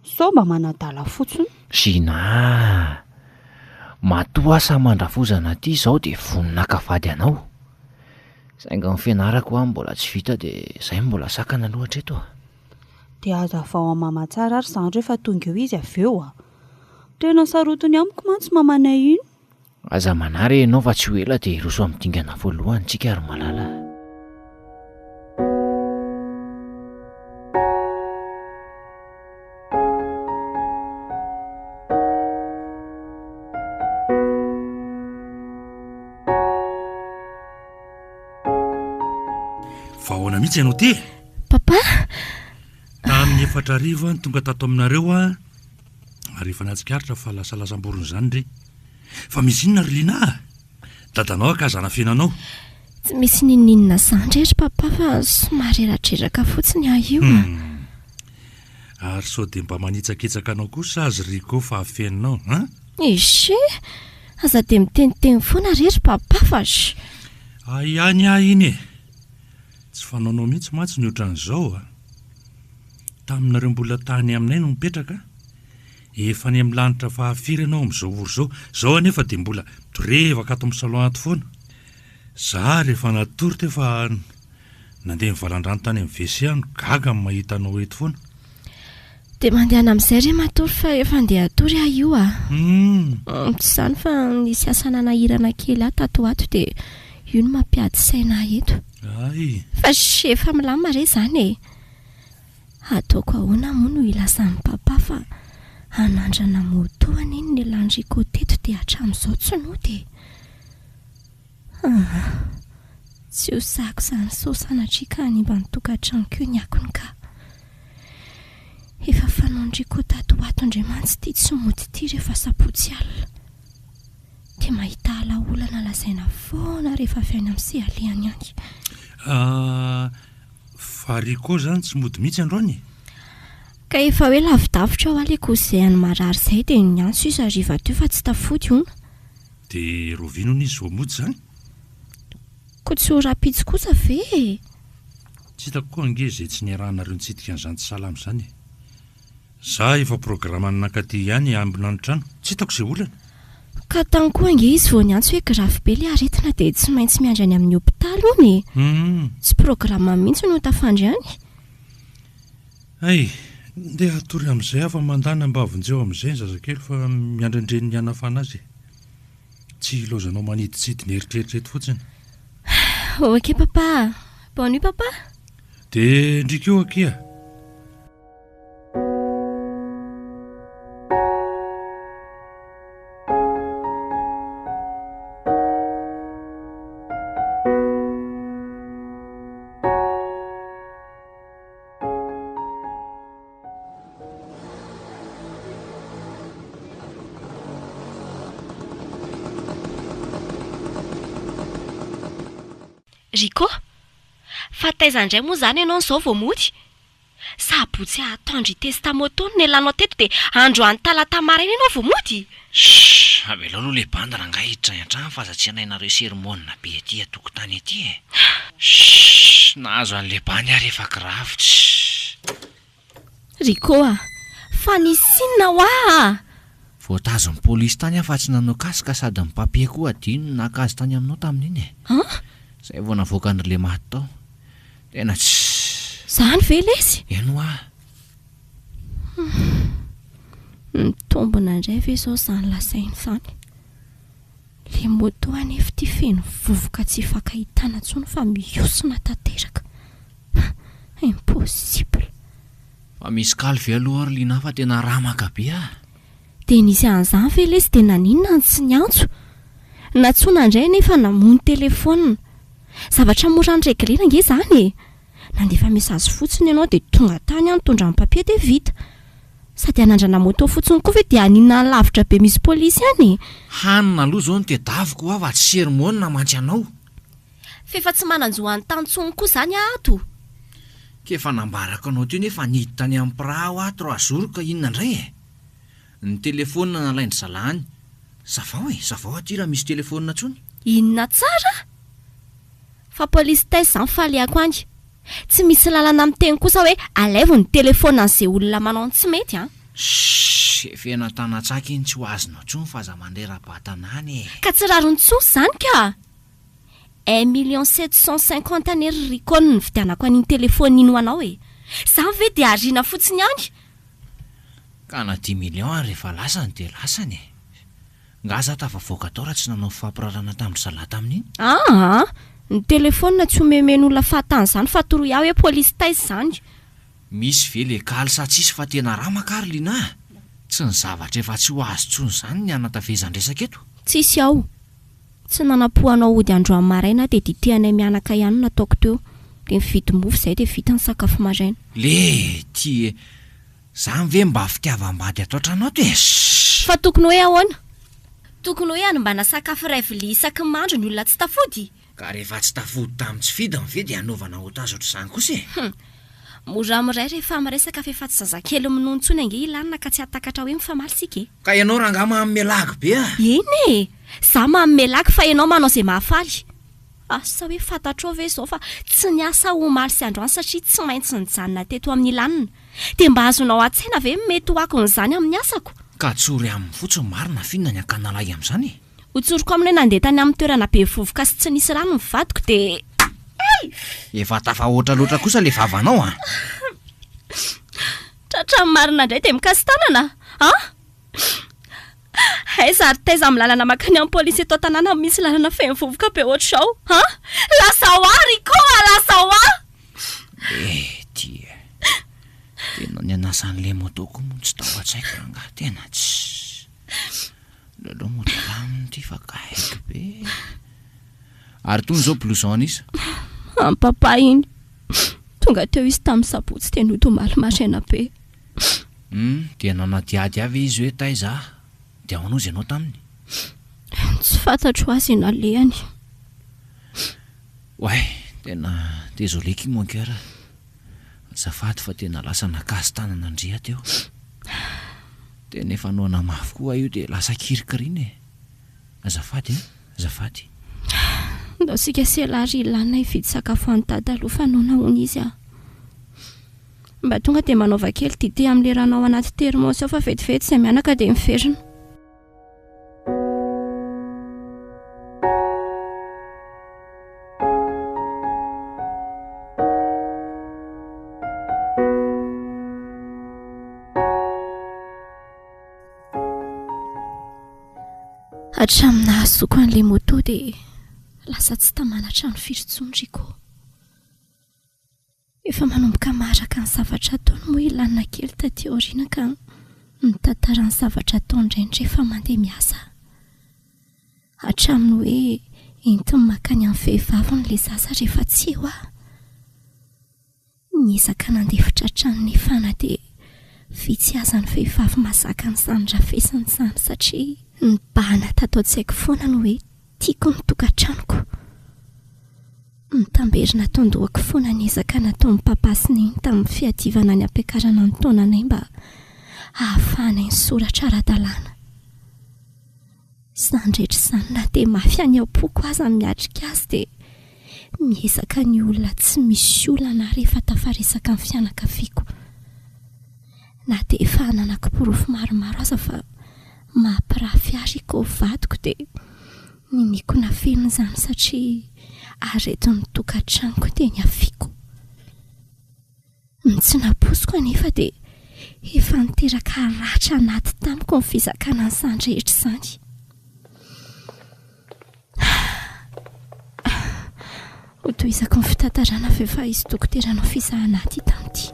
So mba manadala fotsiny. Gina, matoa asa mandrafozana ty izao dia vonina kavady anao. Saingy ny fianarako aho mbola tsy vita dia izay mbola sakana loatra eto. Dia aza vao amin'ny mama tsara ary zandro efa tonga eo izy avy eo a. Tena sarotiny amiko mantsy mamanay iny. Aza manary ianao fa tsy ho ela dia hiroso amin'ny dingana voalohany tsika ary malala. Vahoana mihitsy ianao ty. Papa? Tamin'ny 4 arivo ny tonga tato aminareo a. Ary efa natsikaritra fa lasalasam-borona izany ndre. Fa misy inona ry Lina? Dadanao akazana fiainanao. Tsy misy ninninina zandry ery papa fa somary eratreraka fotsiny aho io a. Ary sao dia mba manitsakitsaka anao kosa azy Rico fa afeninao, ha? Ishe, aza dia miteniteny foana rery papa fa sh. Ihany ahy iny e. Tsy fanaonao mihitsy mantsy ny ohatran'izao a. Taminareo mbola tany aminay no mipetraka. Efa ny amin'ny lanitra fahafiry ianao amin'izao oro izao. Izao anefa dia mbola torevaka ato amin'ny salon ato foana. Za rehefa natory tefa nandeha mivalan-drano tany amin'ny WC no gaga amin'ny mahita anao eto foana. Dia mandehana amin'izay re matory fa efa andeha atory aho io a. Tsy izany fa nisy asa nanahirana kely aho tato ato dia io no mampiady saina eto. Ay. Fa efa milamina re izany e. Ataoko ahoana moa no ilasan'ny papa fa hanandrana motoany iny ny landriko teto dia hatramin'izao tsy nody. Tsy ho sako izany sosanatrika ny mba nitokantrano keo ny akony ka. Efa fanaondriko tato ato Andriamantsy ity tsy mody ity rehefa sapotsy alina. Dia mahita alaolana lazaina foana rehefa avy any amin'ny sehalehany any. Fa Rico izany tsy mody mihitsy androany. Ka efa hoe lavidavitra ao aleko izay any marary izay dia ny antso izy hariva teo fa tsy tafody hono. Dia rovinona izy vao mody izany? Koa tsy ho rapitsy kosa ve? Tsy hitako koa ange izay tsy niarahanareo nitsidika an'izany tsy salama izany. Za efa programma nankaty ihany ambina ny trano. Tsy hitako izay olana. ka tany koa ange izy vao niantso hoe grave be le aretina dia tsy maintsy miandry any amin'ny hopitaly ony tsy programa mihitsy no tafandry any ay ndeha atory amin'izay afa mandana mba avonjeo amin'izay ny zazakely fa miandrendreny ny anafana azy tsy ilozanao maniditsidiny eritreritreto fotsiny ok papa bonne nuit papa dia ndrikeo akia Rico, fa taizandray moa zany ianao n'izao vao mody sabotsy atandry testamoton ny elanao teto dia andro any talata maraina ianao vao mody avela aloha le banda rangahy hiditra an-trano fa aza tsy anainareo sermonina be aty atokotany aty e nahazo an'le bandy ary efa kiravitra Rico fa nisinona hoa voatazon'ny polisy tany afa tsy nanao kasika sady ny papie koa adino nakazy tany aminao tamin'iny e zay vao navoaka an'le maty tao tena tsy zany vela izy eno mitombona indray ve zao zany lasainy zany le moto anefa ty feno vovoka tsy fakahitana ntsony fa miosona tanteraka impossible fa misy kaly aloha ary lina fa tena ramaka be dia nisy an'izany vela izy dia naninona ny tsy niantso natsona indray nefa namony telefona zavatra mora nyreglena nge zany e nandefa mesazy fotsiny ianao dia tonga tany any tondra amin'ny papie dia vita sady anandrana moto fotsiny koa ve dia aninona ny lavitra be misy polisy any hanina aloha zao ny tedaviko ava tsy sermonina mantsy anao fefa tsy mananjohan'ny tantsony koa zany ato kefa nambaraka anao teo nefa niditra tany amin'ny piraha aho ato raha zoro ka inona indray e ny telefona nalaindry zalahany zavao aty raha misy telefona ntsony inona tsara fa polisy tais zany faliako any tsy misy lalana miteny kosa hoe alaivo ny telefona n'izay olona manao tsy mety efena tanatsaka iny tsy ho azonao ntsony fa aza mandrera-batanany ka tsy rarontsosy zany ka 1,750,000 ery rikony ny vidianako an'iny telefona iny ho anao e zany ve dia ariana fotsiny any ka na 10 million ary rehefa lasany dia lasany ngaza tafavoaka tao raha tsy nanao fampirarana tamin'ny zalahy tamin'iny ny telefona tsy homemen'olona fahatany zany fa toroy aho hoe polisy tais zany misy ve le kaly sa tsisy fa tena ramaka ary lina tsy ny zavatra efa tsy ho azo tsony zany ny anatavezan-dresaka eto tsisy aho tsy nanapohanao ody androany maraina dia ditehanay mianaka ihany nataoko teo dia mividy mofo izay dia vita ny sakafo maraina le ty zany ve mba fitiavam-bady ato an-trano ato fa tokony hoe ahoana tokony hoe anombana sakafo ray vilia isaky mandro ny olona tsy tafody ka rehefa tsy tafody tamin'ny tsy fidiny ve dia anaovana otazy ohatr'izany kosa mora miray rehefa miresaka fa efa tsy zazakely minontsony ange ilanina ka tsy hatakatra hoe mifamaly sika ka ianao ranga mamelaky be eny za mamelaky fa ianao manao izay mahafaly asa hoe fantatrao ve zao fa tsy niasa ho maly sy androany satria tsy maintsy nijanona teto amin'ny ilanina dia mba azonao an-tsaina ve mety ho ako n'izany amin'ny asako ka tsory amin'ny fotsiny marina finona ny akanalahy amin'izany hotsoroko aminy hoe nandeha tany amin'ny toerana be vovoka sy tsy nisy rano mivadiko dia efa tafahoatra loatra kosa le vavanao tratra marina indray dia mikasitanana aiza ary taiza amin'ny lalana makany amin'ny polisy eto tanàna misy lalana feno vovoka be ohatr'izao lasa ho ary koa lasa ho tia tena ny anasan'le motoko moa tsy tao an-tsaiko rangahy tena tsy laloha motolaminy ty fa kahaiky be ary tony zao blouson izy papa iny tonga teo izy tamin'ny sabotsy teny hotomaly masaina be dia nanadiady avy izy hoe taiza dia ao anao izy ianao taminy tsy fantatro azy nalehany tena désolé ki mon cœur azafady fa tena lasa nakazy tanana andrea teo dia nefa anao namafy koa io dia lasa kirikirina azafady azafady ndao sika selary ilana hividy sakafo antady aloha fa nona hony izy mba tonga dia manaova kely dite amin'le ranao anaty termosy ao fa vetivety izay mianaka dia miverina Hatramina azoko an'ilay moto dia lasa tsy tamanatra ny firotsondriko. Efa manomboka maraka ny zavatra ataony moa ilanina kely taty aoriana ka mitantara ny zavatra ataony indraindray efa mandeha miasa. Hatraminy hoe entiny makany amin'ny vehivavy n'ilay zaza rehefa tsy eo aho. Niezaka nandefitra hatrany nefana dia vitsy aza ny vehivavy mazaka n'izany rafesiny izany satria nibahana tato an-tsaiko foana no hoe tiako ny tokantranoko. Nitamberina tondohako foana niezaka nataon'ny papasiny tamin'ny fiadivana ny ampiakarana ny taonanay mba ahafahanay ny soratra ara-dalàna. Izany rehetra izany na dia mafy any am-poko aza ny miatrika azy dia miezaka ny olona tsy misy olana rehefa tafaresaka ny fianakaviako. Na dia efa nanako porofo maromaro aza fa mampirafy ary ko vadiko dia niniko na feliny izany satria aretin'ny tokantranoko dia ny afiako. Ny tsy naposiko anefa dia efa niteraka ratra anaty tamiko ny fizakana an'izany rehetra izany. Hotohizako ny fitantarana fa efa izy dokoteranao fizahanaty tamity.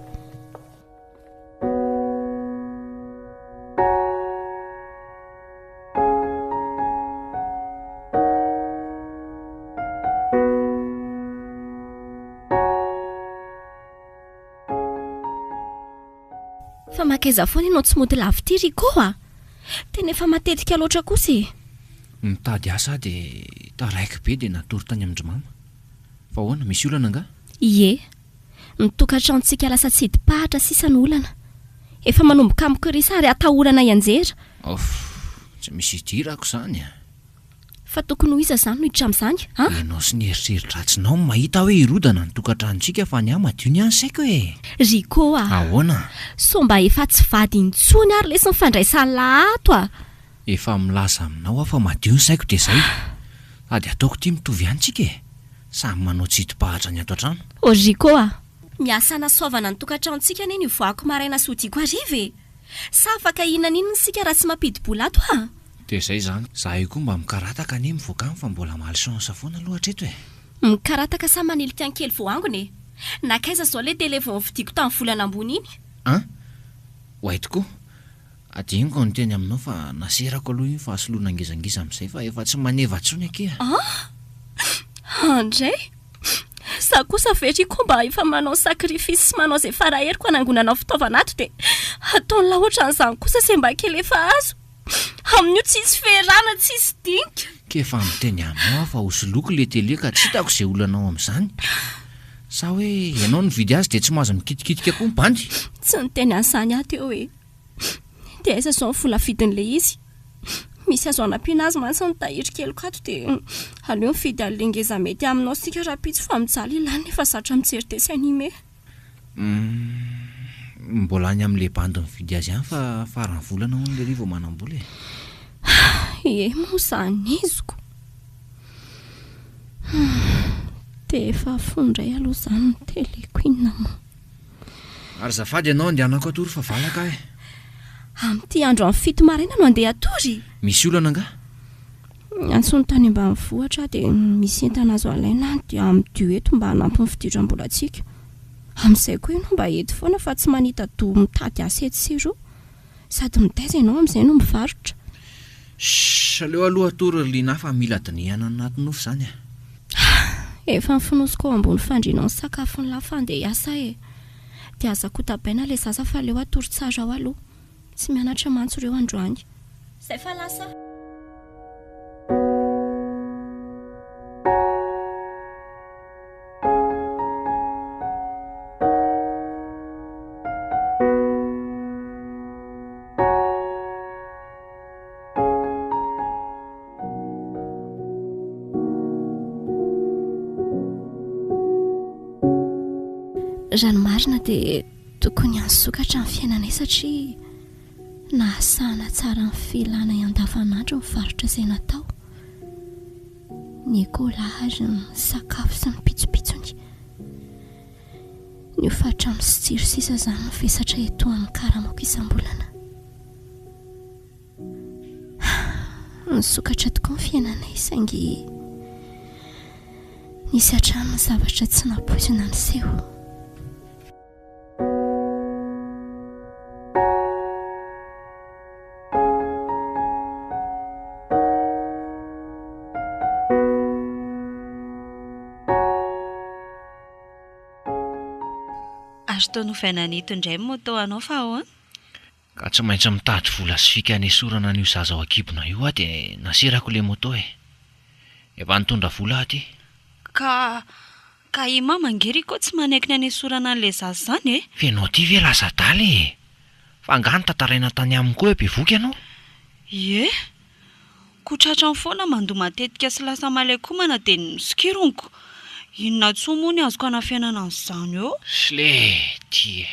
Fa makaiza foana ianao tsy mody lavity Riko a? Tena efa matetika loatra kosa e. Mitady asa dia taraiky be dia natory tany amin-drimama. Fa ahoana, misy olana nga? Ie, ny tokantranontsika lasa tsy hidipahatra sisa ny olana. Efa manomboka amiko risa ary atahorana ianjera. Tsy misy hidirako izany a. Fa tokony ho iza izany no hiditra amin'izany? Ianao sy ny eritreritratsinao mahita hoe hirodana ny tokantranontsika fa ny madio ny any saiko e. Riko a. Ahoana? So mba efa tsy vady intsony ary lesy mifandраisany lahato a. Efa milaza aminao aho fa madio ny saiko dia izay. Sady ataoko tia mitovy antsika e. Samy manao tsy hidipahatra ny ato an-trano. O Riko a, miasa nasaovana ny tokantranontsika anie ny voako maraina sy hodiako hariva e. Sa afaka inona n'inona isika raha tsy mampidi-bola ato a? Dia izay izany. Zaho io koa mba mikarataka anie mivoaka any fa mbola malchance foana loatra eto e. Mikarataka sa manilika ny kely voangony e. Nakaiza zao le telefony vidiako tamin'ny volana ambony iny? Wait koa. Adiniko ny teny aminao fa naserako aloha iny fa asoloana ngezangeza amin'izay fa efa tsy maneva tsony ake a. Andray, za kosa very koa mba efa manao sakrifisy sy manao izay farahiriko hanangonana fitaovana ato dia ataony lahoatra an'izany kosa se mba kely efa azo. Amin'io tsisy ferana, tsisy dinika. Kefa miteny aminao fa hosoloako le tele ka tsy hitako izay olanao amin'izany. Sa hoe ianao nividy azy dia tsy mahazo mikitikitika koa mibandy? Tsy niteny an'izany aho teo e. Dia aiza izao ny vola vidin'ilay izy? Misy azo anampiana azy mantsy ny tahiry keliko ato dia aleo mividy an'ilay ngeza mety aminao sika raha pitsy fa mijaly ilany nefa zatra mijery dessin-animé. Mbola any amin'ilay bandy mividy azy ihany fa farany volana ho n'ilay rivo manam-bola e. Ie moa izany iziko. Dia efa fondray aloha izany ny teleko inona moa. Ary zafady ianao andehanako atory fa valaka e. Amin'ity andro amin'ny fito maraina no andeha atory. Misy olana nga? Antsony tany ambanivohitra dia misy entana azo alaina dia amin'ny eto mba hanampy ny fidiram-bolantsika. Amin'izay koa ianao mba eto foana fa tsy manita do mitady asa eto sy roa. Sady mitaiza ianao amin'izay no mivarotra. Aleo aloha atory liana fa mila dinihana anaty nofo izany a. Efa nifinosiko ao ambony fandriana ny sakafo ny lafa andeha hiasa e. Dia aza kotabaina ilay zaza fa aleo atory tsara ao aloha. Tsy mianatra mantso ireo androany. Izay fa lasa. Ranomarina dia tokony hansokatra ny fiainanay satria nahasahana tsara ny filana andavanandro ny varotra izay natao. ny kolary ny sakafo sy ny pitsopitsony ny ofatra amin'ny sy tsiro sisa zany no fesatra eto amin'ny karamako isam-bolana. Nisokatra tokoa ny fiainanay saingy nisy hatrany ny zavatra tsy napoizina ny seho. Tao nofainanito indray moto anao fa ahoana? Ka tsy maintsy mitady vola sy fika hanesorana an'io zaza ao akibona io aho dia nasirako le moto e. Efa nitondra vola aty. Ka i mama ngery koa tsy manaiky ny hanesorana an'ilay zaza zany e? Fenao ty ve lasa daly e? Fa angany tantaraina tany aminy koa bevoky ianao? Ie? Kotratra foana mandoa matetika sy lasa malaikomana dia niskironiko. Inona tsoa moa ny azoko anafiainana an'izany eo? Sle ty e.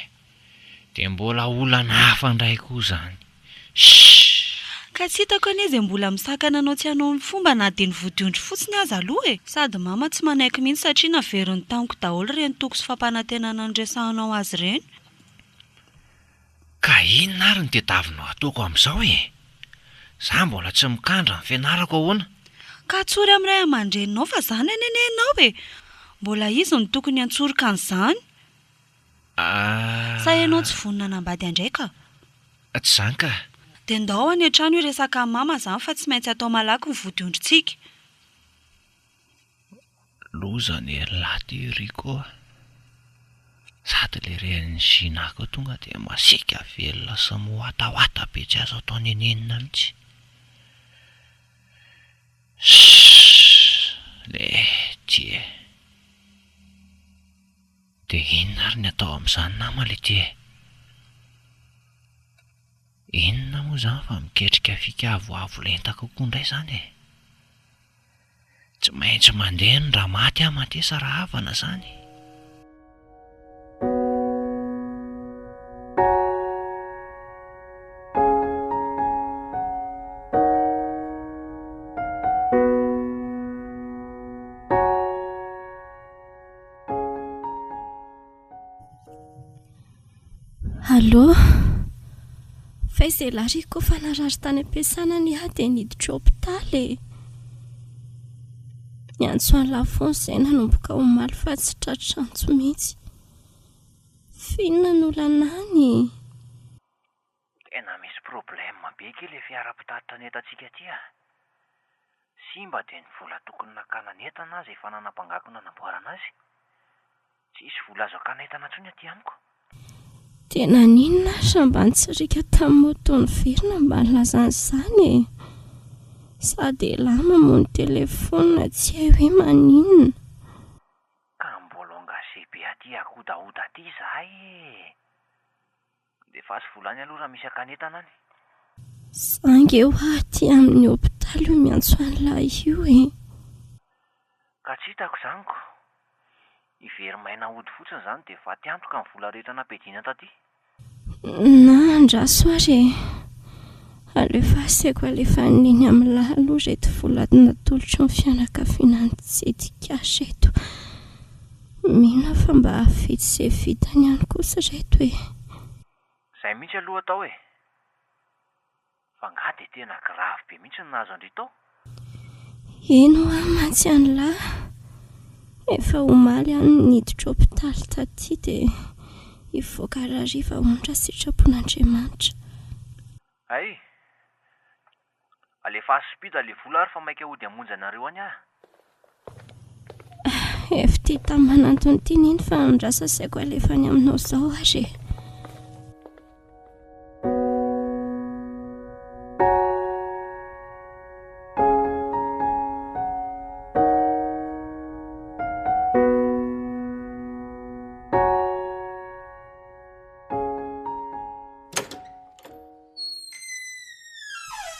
Dia mbola olana hafa indray koa zany. Ka tsy hitako anie izay mbola misakana anao tsy hanao ny fomba na dia ny vodiondry fotsiny aza aloha e. Sady mama tsy manaiky mihitsy satria naveriny taniko daholo ireny toko sy fampanantenana nyresahanao azy ireny. Ka inona ary ny tediavinao ataoko amin'izao e? Za mbola tsy mikandra ny fianarako ahoana? Ka atsory amin'ray aman-dreninao fa zany anenenao e. Mbola izy ny tokony antsoroka an'izany. Sa ianao tsy vonina nambady andray ka? Tsy zany ka. Dia ndao any an-trano iresaka mama zany fa tsy maintsy atao malaky ny vodiondritsika. Loza ny laty Riko. Sady le ren'ny sinako tonga dia masika velona sy mohatahota be tsy azo atao nenenina mihitsy. Le tie. Dia inona ary ny atao amin'izany nama le tie? Inona moa zany fa miketrika fika avoavo lenta kokoa indray zany e? Tsy maintsy mandeha ny raha maty aho matesa raha havana zany. Allô? Faiza lary koa fa narary tany am-piasana ny ahy dia niditra hôpitaly. Ny antsoany lafony izay nanomboka omaly fa tsy tratra antso mihitsy. Finona nolanany. Tena misy problème be ke le fiara-pitatitra netantsika ty a. Simba dia ny vola tokony nakana netana azy efa nanapangako nanamboarana azy. Tsisy vola azo akana entana intsony aty amiko. Tena ninona sambany tsirika tamin'ny motony verina mba nilazany izany e. Sady lama moa ny telefona tsy hay hoe maninona. Ka mbola ngazebe aty akodaoda aty zahay e. Dia fa sy volany aloha raha misy akanetana any. Sange ho aty amin'ny hôpitaly io miantso an'ilay io e. Ka tsy hitako zaniko. Ivery maina ody fotsiny zany dia fa tiantoka ny vola rehetra nampidina taty. Na andraso ary e. Alefa asaiko alefa niny amin'ny lalo reto vola natolotro ny fianakaviana ny tsedikasy reto. Mino fa mba hafidy sy vitany ihany kosa reto e. Zay mihitsy aloha atao e. Fa nga dia tena grave be mihitsy ny nahazo andry tao. Eno mantsy an'lahy. Efa omaly any niditra hôpitaly taty dia ivoaka rariva ondra sitrapon'Andriamanitra. Ay, alefa aspida le vola ary fa maika hody hamonjy anareo any ah. Efa tia tamin'ny manantony ity niny fa andrasa saiko alefa any aminao izao ary.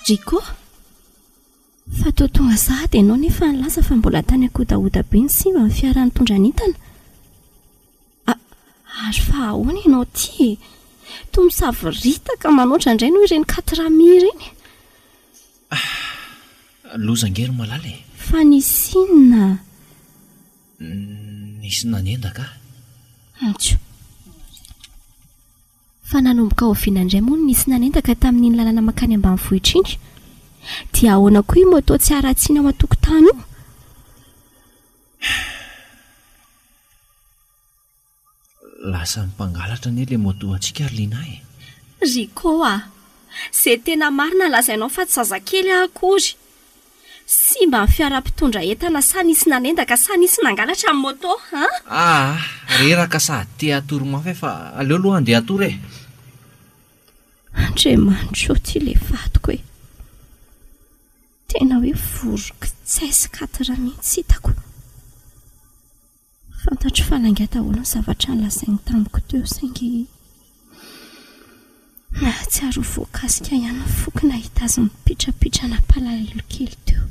Riko, fa tao tonga za dia ianao nefa nilaza fa mbola tany akodaoda be ny simba ny fiara nitondra nitana. Ary fa ahoana ianao ty? Toa misaviritaka manoatra indray noho ireny 4 000 ireny. Loza ngery malala e. Fa nisinna. Nisy nanendaka? Antso. Fa nanomboka oviana indray moa nisy nanendaka tamin'iny lalana makany ambanivohitra iny. Dia ahoana koa io moto tsy aratsiana ao an-tokotany io? Lasa mpangalatra anie le moto antsika Arlina e. Riko izay tena marina lazainao fa tsy zazakely akory. Sy mba fiara-pitondra entana sa nisy nanendaka sa nisy nangalatra amin'ny moto, ha? Reraka sady te atoromafy fa aleo aloha andeha atory e. Andriamanitra ty le vadiko e. Tena hoe voroky tsaisy mihitsy hitako. Fantatro falangata ahoana zavatra nolazainy tamiko teo saingy tsy aro voakasika ihany foky nahita azy mipitrapitrana palalelo kely teo.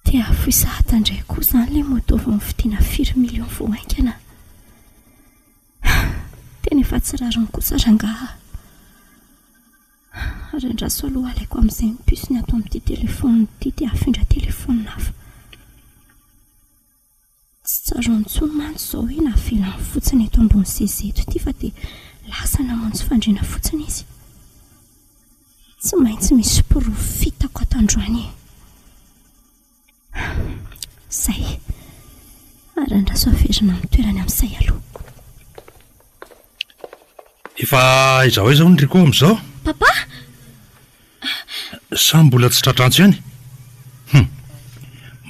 Dia foisahata indray koa izany le moto vao mividiana 4 million voaingana. Tena efa tsy rariny kosa rangaha. Ary andraso aloha alaiko amin'izay mipisony ato amin'ity telefony ity dia afindra telefony hafa. Tsy tsaro intsony mantsy izao hoe navelany fotsiny eto ambony sezeto ity fa dia lasa namonjy fandriana fotsiny izy. Tsy maintsy misy profitako ato androany. Zay. Ary andraso averina amin'ny toerany amin'izay aloha. Efa izao ny Riko amin'izao? Papa? Sa mbola tsy tratrantso ihany?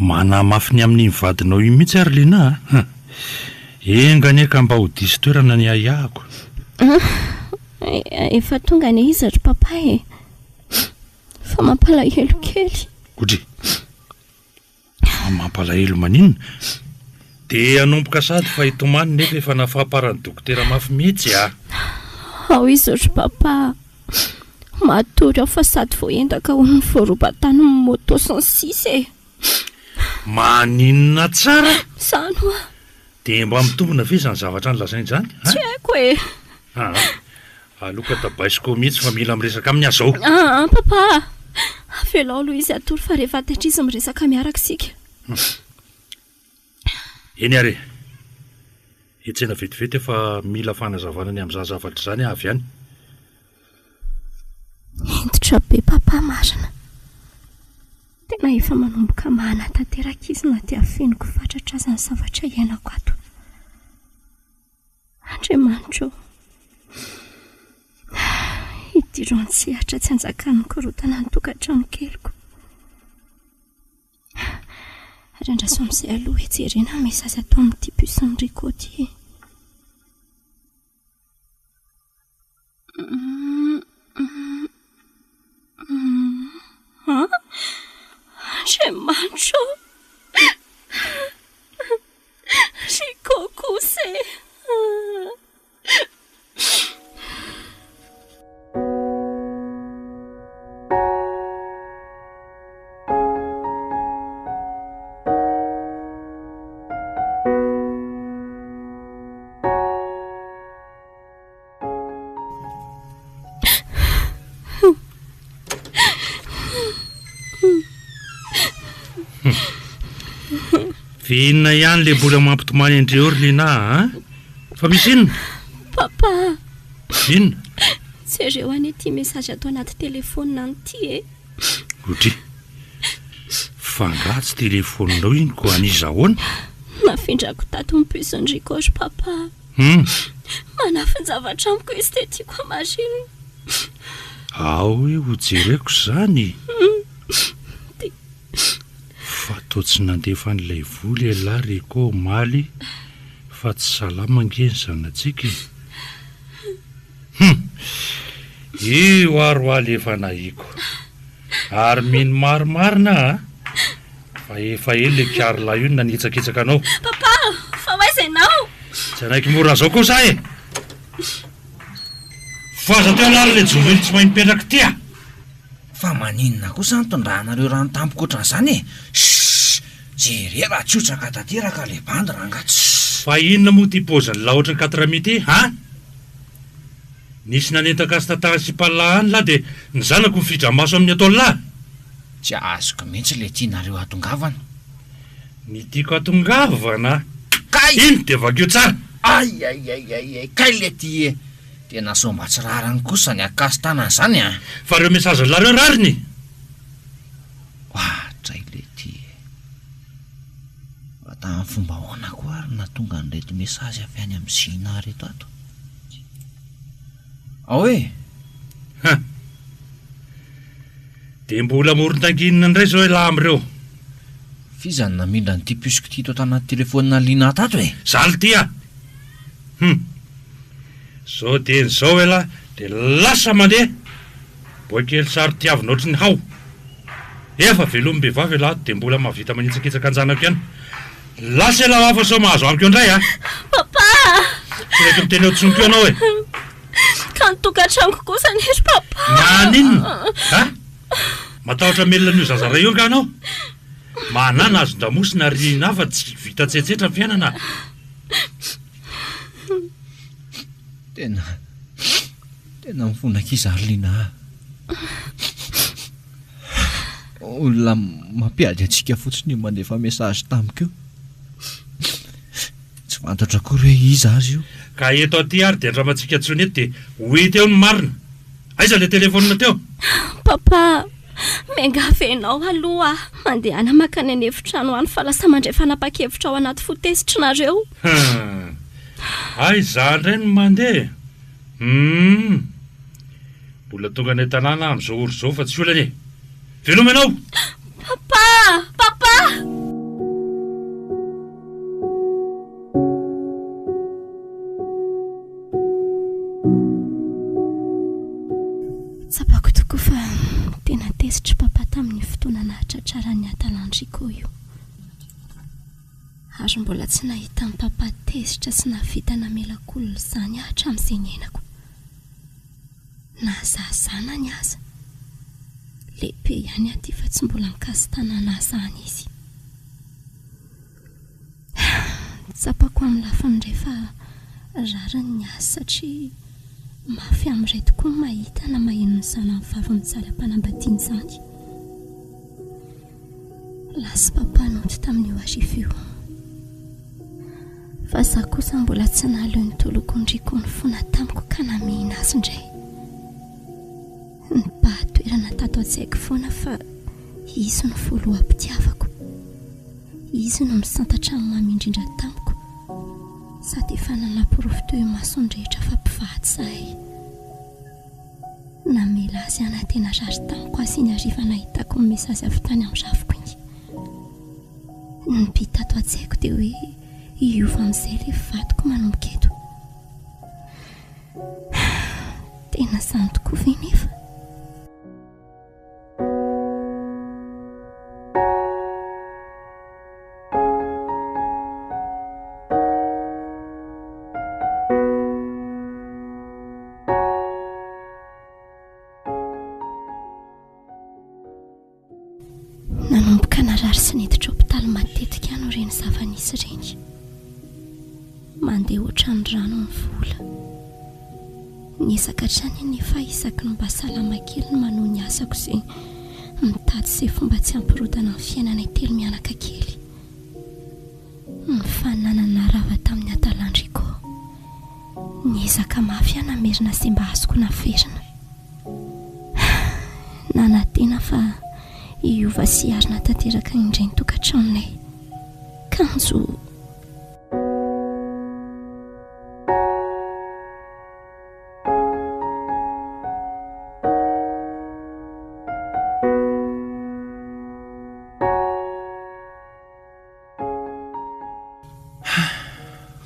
Manamafy ny amin'ny vadinao io mihitsy Arlina. Engany ka mba ho diso toerana ny ahako. Efa tonga ny izy ry papa e. Fa mampalahelo kely. Kodry. Fa mampalahelo maninona? Dia hanomboka sady fa hitomany nefa efa nafaparany dokotera mafy mihitsy Ao izy ry papa. Matory aho fa sady voendaka ho ny voarobatany ny moto sans e. Maninona tsara? Sano Dia mba mitombona ve izany zavatra nolazainy izany? Tsy haiko e. Aloka tabaisiko mihitsy fa mila miresaka amin'ny azo. Papa. Avelao aloha izy atory fa rehefa taitra izy miresaka miaraka sika. Eny ary. Etsena vetivety fa mila fanazavana ny amin'izany zavatra izany avy ihany. Entitra be papa marina. Tena efa manomboka mahanatanteraka izy na dia feniko fatratra azy ny zavatra iainako ato. Andriamanitra idiro antsehatra tsy anjakan'ny korotana ny tokantrano keliko. Ary andraso amin'izay aloha ejerena misy azy atao amin'ity pusin'ny Riko ty. Andriamanitra Riko kosa Inona ihany le mbola mampitomany andreo Arlina, fa misy inona? Papa. Inona? Jereo any ity mesazy atao anaty telefonina an'ity e. Kodry. Fangatsy telefoninao iny ko anizahoana? Nafindrako tato ny pusin'ny Riko ry papa. Manafy ny zavatra amiko izy tetiko marina. Ao hoe ho jereko izany. Fa toa tsy nandefa n'ilay voly ialahy Riko maly fa tsy salama angeny zanantsika. Io aroaly efa nahiko. Ary mino marimarina fa efa ely le kiarila io nanitsakitsaka anao. Papa, fa hoaiza ianao? Tsy anaiky mora zao koa za e. Fa za teo alary le jomely tsy mahay mipetraka tia. Fa maninona kosa nitondrahanareo rano tampoko ohatran'izany e. Jere raha tsotraka tanteraka le bandy rangatsy. Fa inona moa ty paoziny laotra 4 mity, Nisy nanentaka azy tantara sy palahany lahy dia ny zanako mifidra maso amin'ny atao lahy. Tsy azoko mihitsy le tianareo atongavana. Ny tiako atongavana Kay! iny de vakeo tsara. Ay, kay le ty e. Tena sombatsirarany kosa ny akasitanany zany a. Fa reo mesazy lareo rariny. Ohatray le ty e. Fa tamin'ny fomba hoana koa ary natonga an'ireto mesazy avy any amin'ny Sina reto ato. Ao e. De mbola moron-tanginina indray zao lahy am'ireo. Fizany namindra ny ty pisoko ty to tanaty telefonina Lina tato e. Zaly tia. Zao de nizao e lahy de lasa mandeha. Boakely sary tiavina ohatry ny hao. Efa velomy behivavy lahy de mbola mahavita manitsakitsaka anjanako ihany. Lasa lahy hafa sao mahazo amiko indray a. Papa! Tsy raiky miteny eo tsonoko ianao e. Ka nitokantranoko kosa nery papa. Naninona? Ha? Matahotra melona an'io zaza ray io nga anao? Manana azo ndamosina ary nafa tsy vita tsetsetra ny fiainana. Tena mivonank'iza Lina. Olona mampiady antsika fotsiny mandefa mesazy tamiko io. Tsy fantatra koa iza azy io. Ka eto aty ary de andramantsika tsony eto de hoety eo ny marina. Aiza le telefonina teo? Papa, megafenao aloha mandehana makany any efitrano any fa lasa mandray fanapa-kevitra ao anaty fotesitrareo. Aiza indray no mandeha. Mbola tonga ny tanàna amin'izao oro zao fa tsy olana e. Veloma ianao. Papa! Tsapako tokoa fa tena tesitry papa tamin'ny fotoana nahatratrara ny atalandriko io. Ary mbola tsy nahita ny papa tesitra sy navita namelak'olona izany hatramin'izay ny ainako. Nazahazana ny aza. Lehibe ihany aty fa tsy mbola mikasitana nazahana izy. Tsapako amin'ny lafiny rehefa rariny ny azy satria mafy amin'iray tokoa mahita na maheno ny zanany vavy mijaly am-panambadiany izany. Lasa papa noty tamin'io arivo io. Fa za kosa mbola tsy nahaleo ny tolokondriko ny fona tamiko ka namihina azy indray. Ny bahatoerana tato an-tsaiko foana fa izy no voaloham-pitiavako. Izy no misantatra amin'ny mamindrindra tamiko. Sady efa nanapirofo teo mason rehetra fa mpivady zahay. Namela azy anatena rary tamiko azy iny hariva nahitako ny mesazy avy tany amin'ny raviko iny. Ny bita tato an-tsaiko dia hoe iova amin'izay ilay vadiko manomboka eto. Tena izany tokoa ve nefa? Nanomboka narary sy niditra hopitaly matetika no reny zava-nisy reny. Mandeha ohatran'ny rano ny vola. Niezaka hatrany nefa isaky ny mba salama kely ny manohy ny asako izay mitady izay fomba tsy hampirodana ny fiainana telo mianaka kely. Ny fananana rava tamin'ny atalandriko. Niezaka mafy namerina izay mba azoko naferina. Nanantena fa iova sy arina tanteraka indray ny tokantranonay. Kanjo.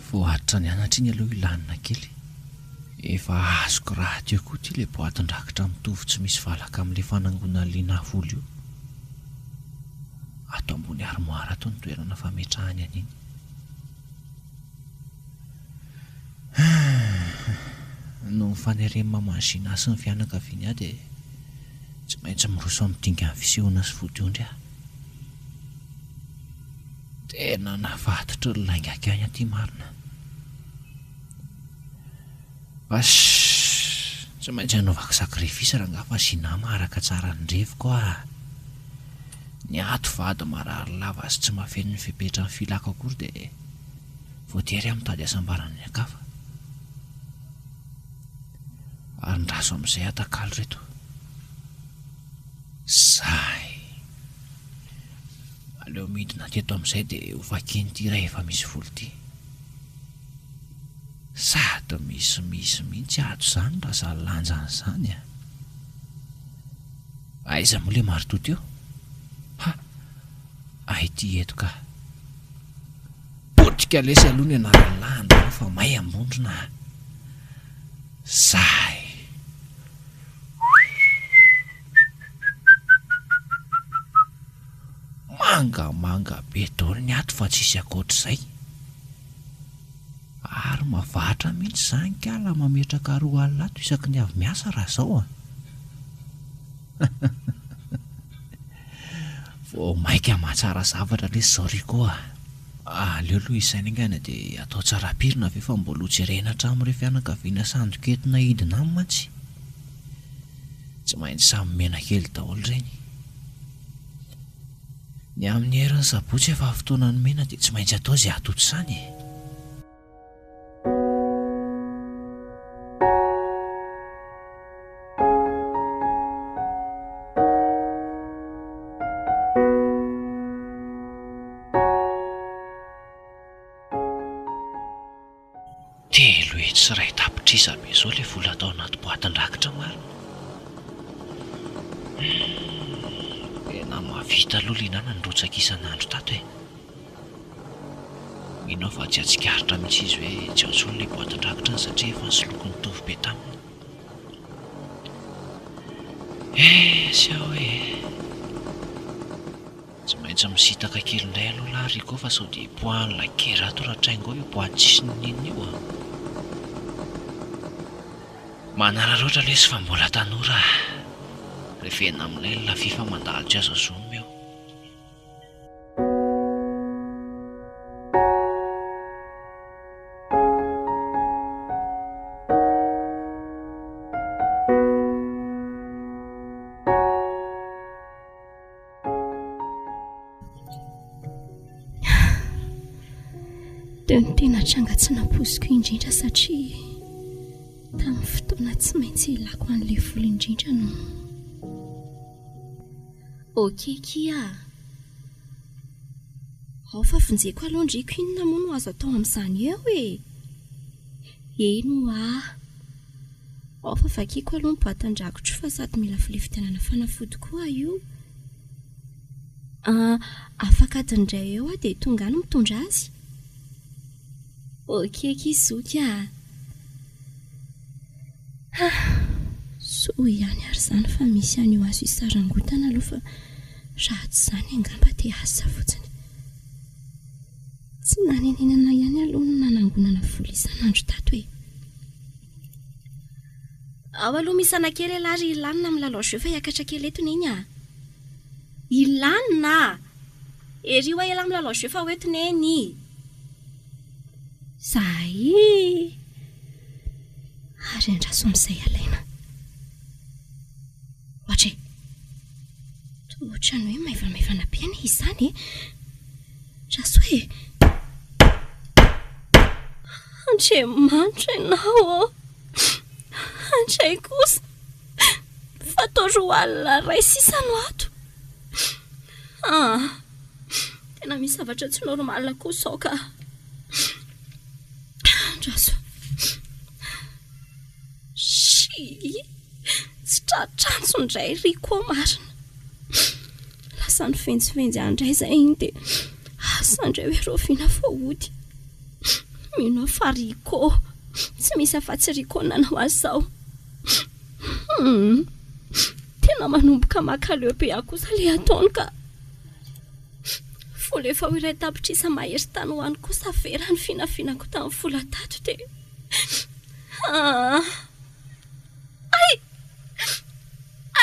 Voahatra ny anatra iny aloha ilanina kely. Efa azoko raha teo koa ty le boatin-drakitra mitovy tsy misy valaka amin'ilay fanangona Lina volo io. Ato ambony armoara ato ny toerana fametrahany an'iny. No mifanereny mamanzina sy ny fianakaviany ahy dia tsy maintsy miroso amin'ny dingany fisehoana sy vodiondry aho. Tena navatotra ny laingaka any aty marina. Tsy maintsy hanaovako sakrifisy raha ngafa Sina maharaka tsara ny revoko ah. ny ato vady marary lava sy tsy mafeny ny fipetra ny filako akory dia voatery amin'ny tady asambarany akafa ary ndraso amin'izay atakalo reto zay aleo midina teto amin'izay dia hovakiny ty ray efa misy volo ty sady misy mihitsy ato zany raha za lanjany zany a aiza moa le maritoto eo ha aity eto ka potrika lesy aloha ny anaralanda fa may ambondrona zay manga be daholo ny ato fa tsisy akoatr'izay ary mavatra mihitsy zany kala mametraka 2 alina ato isaky ny avy miasa raha zao a vao maika mahatsara zavatra lesy zao riko aleo aloha isaina ingana dia atao tsara pirina ve fa mbola hojerena hatramin'ireo fianakaviana sandoketina hidina any mantsy tsy maintsy samy mena kely daholo ireny ny amin'ny herin'ny sabotsy efa fotoana ny mena dia tsy maintsy atao izay atoto izany telo etsy ray tapitrisa be zao le vola atao anaty boatin-drakitra maro tena mavita aloha linana nyrotsaka isan'andro tato e minao fa tsy atsikaritra mihitsy izy hoe tsy aotsony le boatin-drakitra satria efa nysoloky nitovy be taminy sy aho hoe tsy maintsy misitaka kely indray aloha lahariko fa sao dia poan'ilay kerato raha traingo io boaty tsisy ninina io manararoatra lesy fa mbola tanora rehefena amin'ilay la fifa mandalitra azo zomy eo teo ny tena trangatsy napoziko indrindra satria tamin'ny fotoana tsy maintsy ilako an'ilay vola indrindra no okekia ao fa vonjeko alondriko inona moa no azo atao amin'izany eo eno ao fa vakiko aloha ny boatin-drakotro fa sady mila filefitanana fanafody koa io afaka adindray eo dia tonga any mitondra azy okeky izoka so ihany ary zany fa misy any io azo isarangotana aloha fa raha tsy zany angamba dia asa fotsiny tsy nanenenana ihany aloha no nanangonana vola isan'andro tato hoe ao aloha misana kely alary ilanina amin'ny lalao jeu fa hiakatra kely etony iny ilanina ery hoa ela amin'ny lalao jeu fa hoetiny eny zay ary andraso amin'izay alaina ohatra tohatra ny hoe maivamaivana biany izany raso hoe andriamanitra ianao andray kosa fatao 2 alina ray sisano ato tena misy zavatra tsy normalina kosa ao ka andraso tsy tratranso indray ry koa marina lasa ny venjivenjy andray zay iny dia asandray hoe roviana fohody minao fa riko tsy misy afa-tsy riko nanao azao tena manomboka makaleo be akosa le ataony ka vola efa ho iray tapitrisa mahery tany ho any kosa vera ny finafinako tamin'ny vola tato dia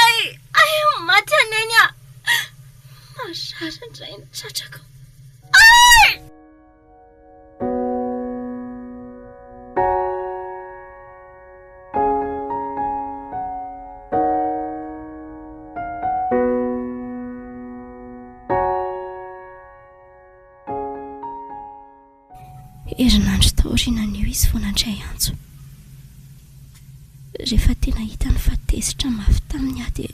ay maty aneny mazara indray ny tratrako herinandro taorinan'io izy vao nandray antso. Rehefa tena hita ny fatezitra mafy taminy ahy dia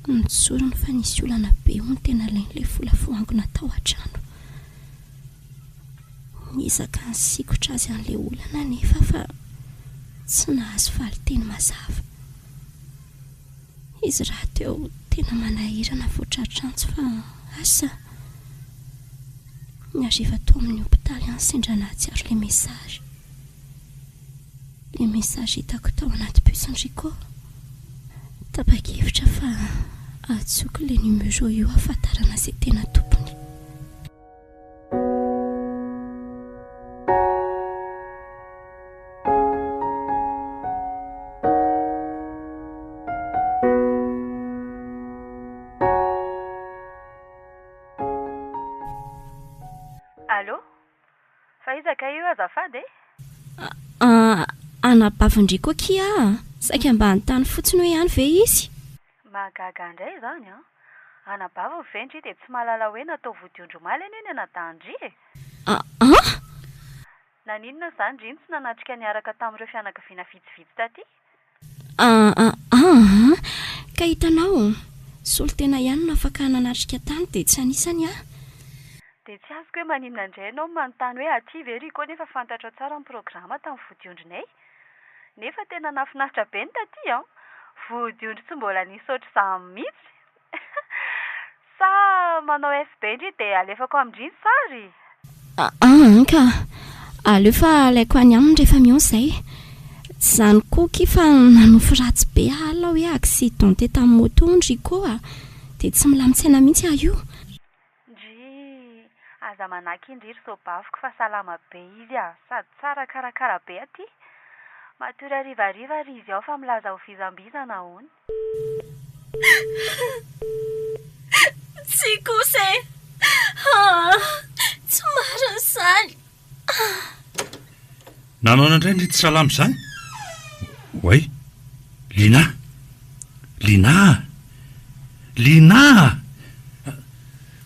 nitsorony fa nisy olana be ho ny tena lain'ilay vola foangona tao an-trano. Nizaka ny sikotra azy an'ilay olana nefa fa tsy nahazo valiteny mazava. Izy raha teo tena manahirana voatratrantso fa asa niariva tao amin'ny hopitaly any sendra nahatsiaro ilay mesazy. Ilay mesazy hitako tao anaty bus-Ricot. Tapa-kevitra fa atsoky ilay numéro io ahafantarana izay tena tompony. Allô? Faizaka io azafady e? Anabavin-Ricot kia saika ambany tany fotsiny hoe ihany ve izy? Mahagaga indray izany a. Anabava vendry dia tsy mahalala hoe natao vodiondromaly eny anadandry e. Naninona izany ry tsy nanatrika niaraka tamin'ireo fianakaviana vitsivitsy taty? Ka hitanao, solo tena ihany no afaka nanatrika tany dia tsy anisany a. Dia tsy azoko hoe maninona indray ianao manontany hoe aty ve Ricot nefa fantatra tsara ny programa tamin'ny vodiondrinay. Nefa tena nafinaritra be ny taty a. Vodiondry tsy mbola nisy ohatr'izany mihitsy. Sa manao FB indry dia alefako amindry ny sary. Ka aleo fa alaiko any aminy rehefa mihaon'izay. Izany koa kifa nanofo ratsy be alina hoe accident tamin'ny moto ny Ricot a. Dia tsy milamin-tsaina mihitsy aho io. Aza manaky indriry sobaviko fa salama be izy a. Sady tsara karakara be aty. Matory arivariva ry izy ao fa milaza ho fizambizana hony. Tsy kosa e. Tsy marina izany. Nanao indray ny tsy salama izany? Oay, Lina!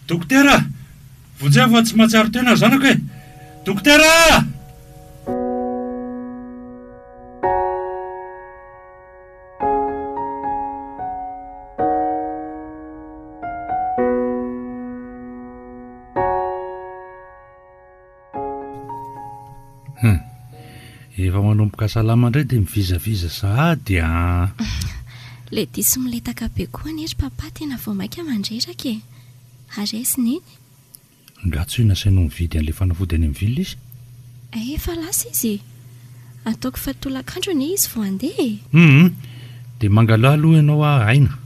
Dokotera! Vonjea fa tsy mahatsiaro tena zanako e! Dokotera! Efa manomboka salama indray dia mivizaviza sahady a. Le diso miletaka be koa nery papa tena vao maika mandreraka e. Aresiny iny. Ndratsy hoe nasainao mividy an'ilay fanafody any amin'ny villa izy? Efa lasa izy. Ataoko fatolakandro anie izy vao andeha. Dia mangalahy aloha ianao aina.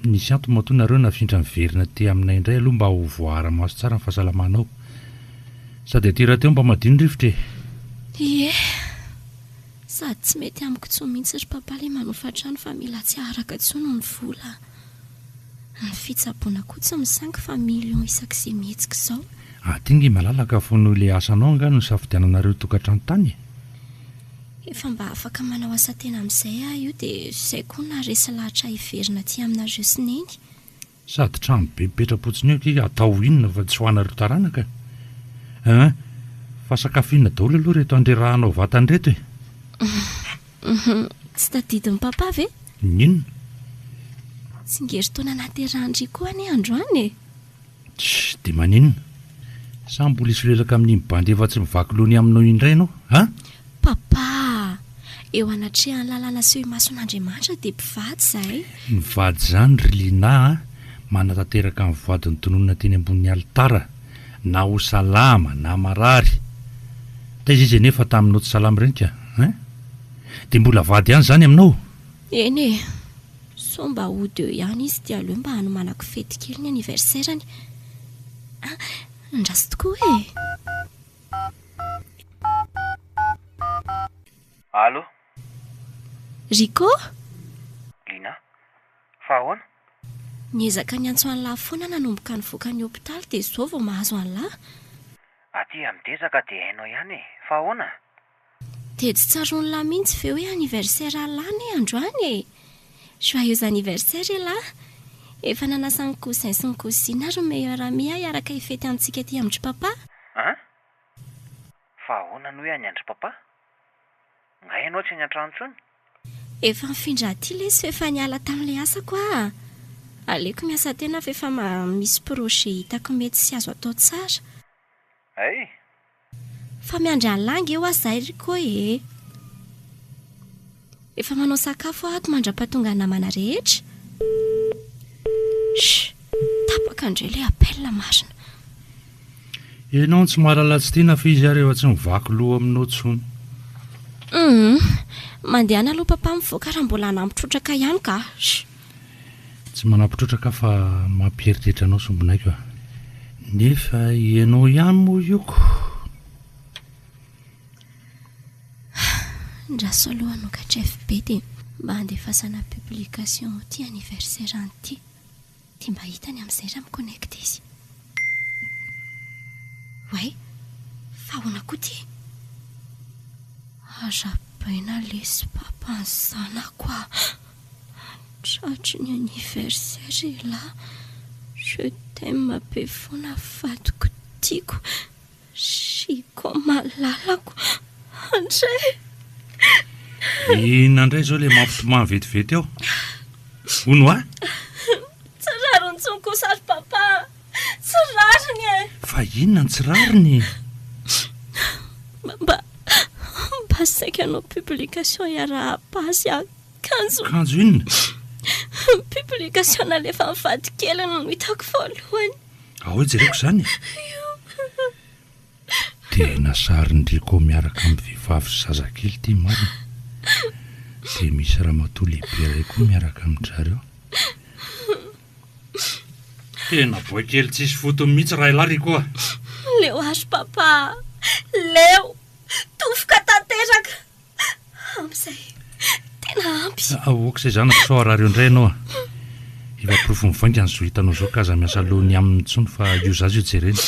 Nisy antony mahatonareo nafindra miverina ty aminay indray aloha mba ho voara maso tsara ny fahasalamanao. Sady aty rahateo mba madino rivotra e. Ie. Sady tsy mety amiko tsony mihitsy ry papa ilay manofa trano fa mila tsy araka tsony ny vola. Ny fitsaboana koa tsy misangy fa million isak'izay mihetsika izao. Tingy malalaka fono ilay asanao angano ny safidiananareo tokantrano tany. Efa mba afaka manao asa tena amin'izay aho io dia izay koa naresy lahatra hiverina aty aminareo sineny. Sady trano be petrapotsiny eo atao inona fa tsy hoanareo taranaka. Fa sakafiana daholo aloha reto andrerahanao vatany reto e. Tsy tadidin'ny papa ve? Ninona? Tsy ngeritoana naterahany koa any androany e. Dia maninona? Sa mbola isolelaka amin'ny mibandy efa tsy mivaky lohany aminao indray ianao, Papa, eo anatrehany lalàna seho mason'Andriamanitra dia mpivady izahay. Mivady izany ry Lina, manatanteraka amin'ny vadiny tononona teny ambonin'ny alitara, na ho salama na marary. Taiza izy nefa taminao tsy salama ireny ka, dia mbola vady ihany izany aminao? Eny e, so mba hody eo ihany izy dia aleo mba hanomanako fety kely ny aniversairany. Ndrasy tokoa e. Allô? Ricot? Lina, fa ahoana? Niezaka niantso an'lahy foana nanomboka nivoaka ny hopitaly dia izao vao mahazo an'lahy. Aty amidezaka dia hainao ihany e, fa ahoana? Dia tsy tsaroany lahy mihitsy ve hoe aniversaire lahy ne androany e. Joyeux anniversaire lahy. Efa nanasa ny cousin sy ny cousine ary meilleur ami hiaraka hifety antsika aty amin'ny papa. Fa ahoana no hoe any andry papa? Nga ianao tsy any an-trano intsony? Efa mifindra ty le sy efa niala tamin'ilay asako a. Aleko miasa tena fa efa misy projet hitako mety sy azo atao tsara. Ay, Fa miandry alangy eo azahay riko e. Efa manao sakafo ato mandra-pahatonga namana rehetra. Tapaka indray ilay appel marina. Ianao tsy mahalala tsy tiana fa izy ary efa tsy mivaky loha aminao tsony. Mandehana aloha papa mivoaka raha mbola nampitrotraka ihany ka. Tsy manampitrotraka fa mampieritreritra anao sombinaiko a. Nefa ianao ihany moa ioko. Ndraso aloha nokatra FB dia mba handefasana publication ty anniversaire an'ity. Ty mba hitany amin'izay raha miconnecte izy. Way, fa ahoana koa ty? Arabaina lesy papa ny zanako a. Tratry ny anniversaire là. Je t'aime be fona fatoko tiako. Siko malalako. Andray. Inona indray zao le mampitomany vetivety ao? Hono a? Tsy rariny tsonko sary papa. Tsy rariny e. Fa inona ny tsy rariny? Mba saika anao publication iara-pasy akanjo. Kanjo inona? Publication nalefa mivady kely no hitako voalohany. Ahoy jereko izany? Tena sarindriko miaraka amin'ny vehivavy sy zazakely ty marina. Dia misy ramatoa lehibe iray koa miaraka amin'izareo. Tena boakely tsisy fotony mihitsy raha ilary koa. Leo azo papa. Leo. Tofoka tanteraka. Amin'izay tena ampy. Aoka izay zany sao arareo indray ianao a. Efa pirofo mivaingana zo hitanao zao kaza miasa lohany amin'ny tsony fa io zazy io jereny.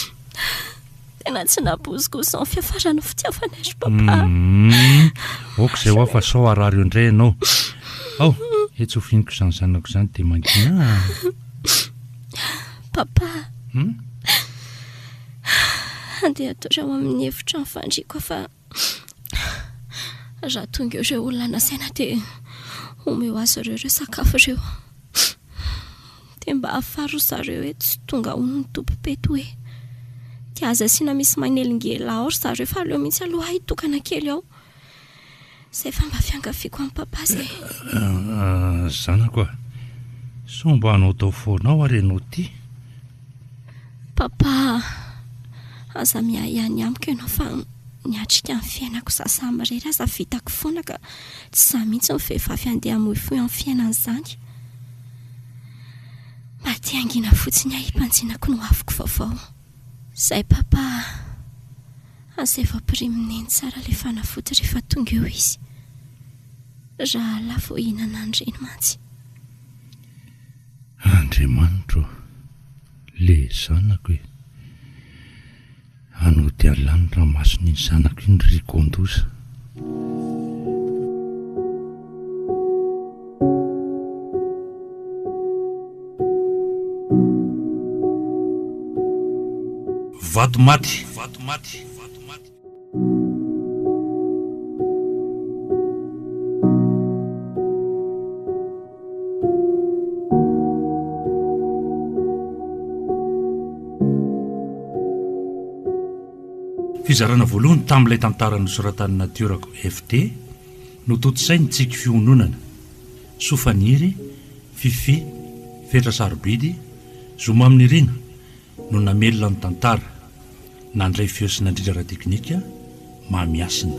Tena tsy nabozikozy ny fiafarany fitiavana azy papa. Oka izay hoa fa sao arareo indray ianao. Ao, etso fihniko izany zanako izany dia mangina. Papa. Andeha atao ao amin'ny efitra ny fandriako fa raha tonga eo ireo olona nasaina dia omeo azy ireo sakafo ireo. Dia mba ahafaro zareo hoe tsy tonga ho ny tompo-pety hoe dia aza asiana misy manelingela ao zareo fa aleo mihitsy aloha hitokana kely ao. Izay fa mba fiangafiako amin'ny papa zay. Zanako a, sao mba hanao tao foanao ary ianao ty? Papa, aza miahihany amiko ianao fa niatrika amin'ny fiainako sasany mirera aza vitako foana ka tsy za mihitsy ny vehivavy andeha hamoifoy amin'ny fiainan'izany. Mba te hangina fotsiny ahy himpanjinako no afoko vaovao. Zay papa, aza efa piriminy tsara ilay fanafody rehefa tonga eo izy. Raha lafo ihinana andreny mantsy. Andriamanitro, le zanako e. Anody alanitra masony ny zanako iny rikondoza. Vatomati. Fizarana voalohany tamin'ilay tantara nosoratany natiorako FT no totosainy tsiky fiononana. Sofaniry, Fifi, Fetra Sarobidy, Zoma amin'ny rina no namelona ny tantara. Nandray feo sy nandrindra teknika mamiasina.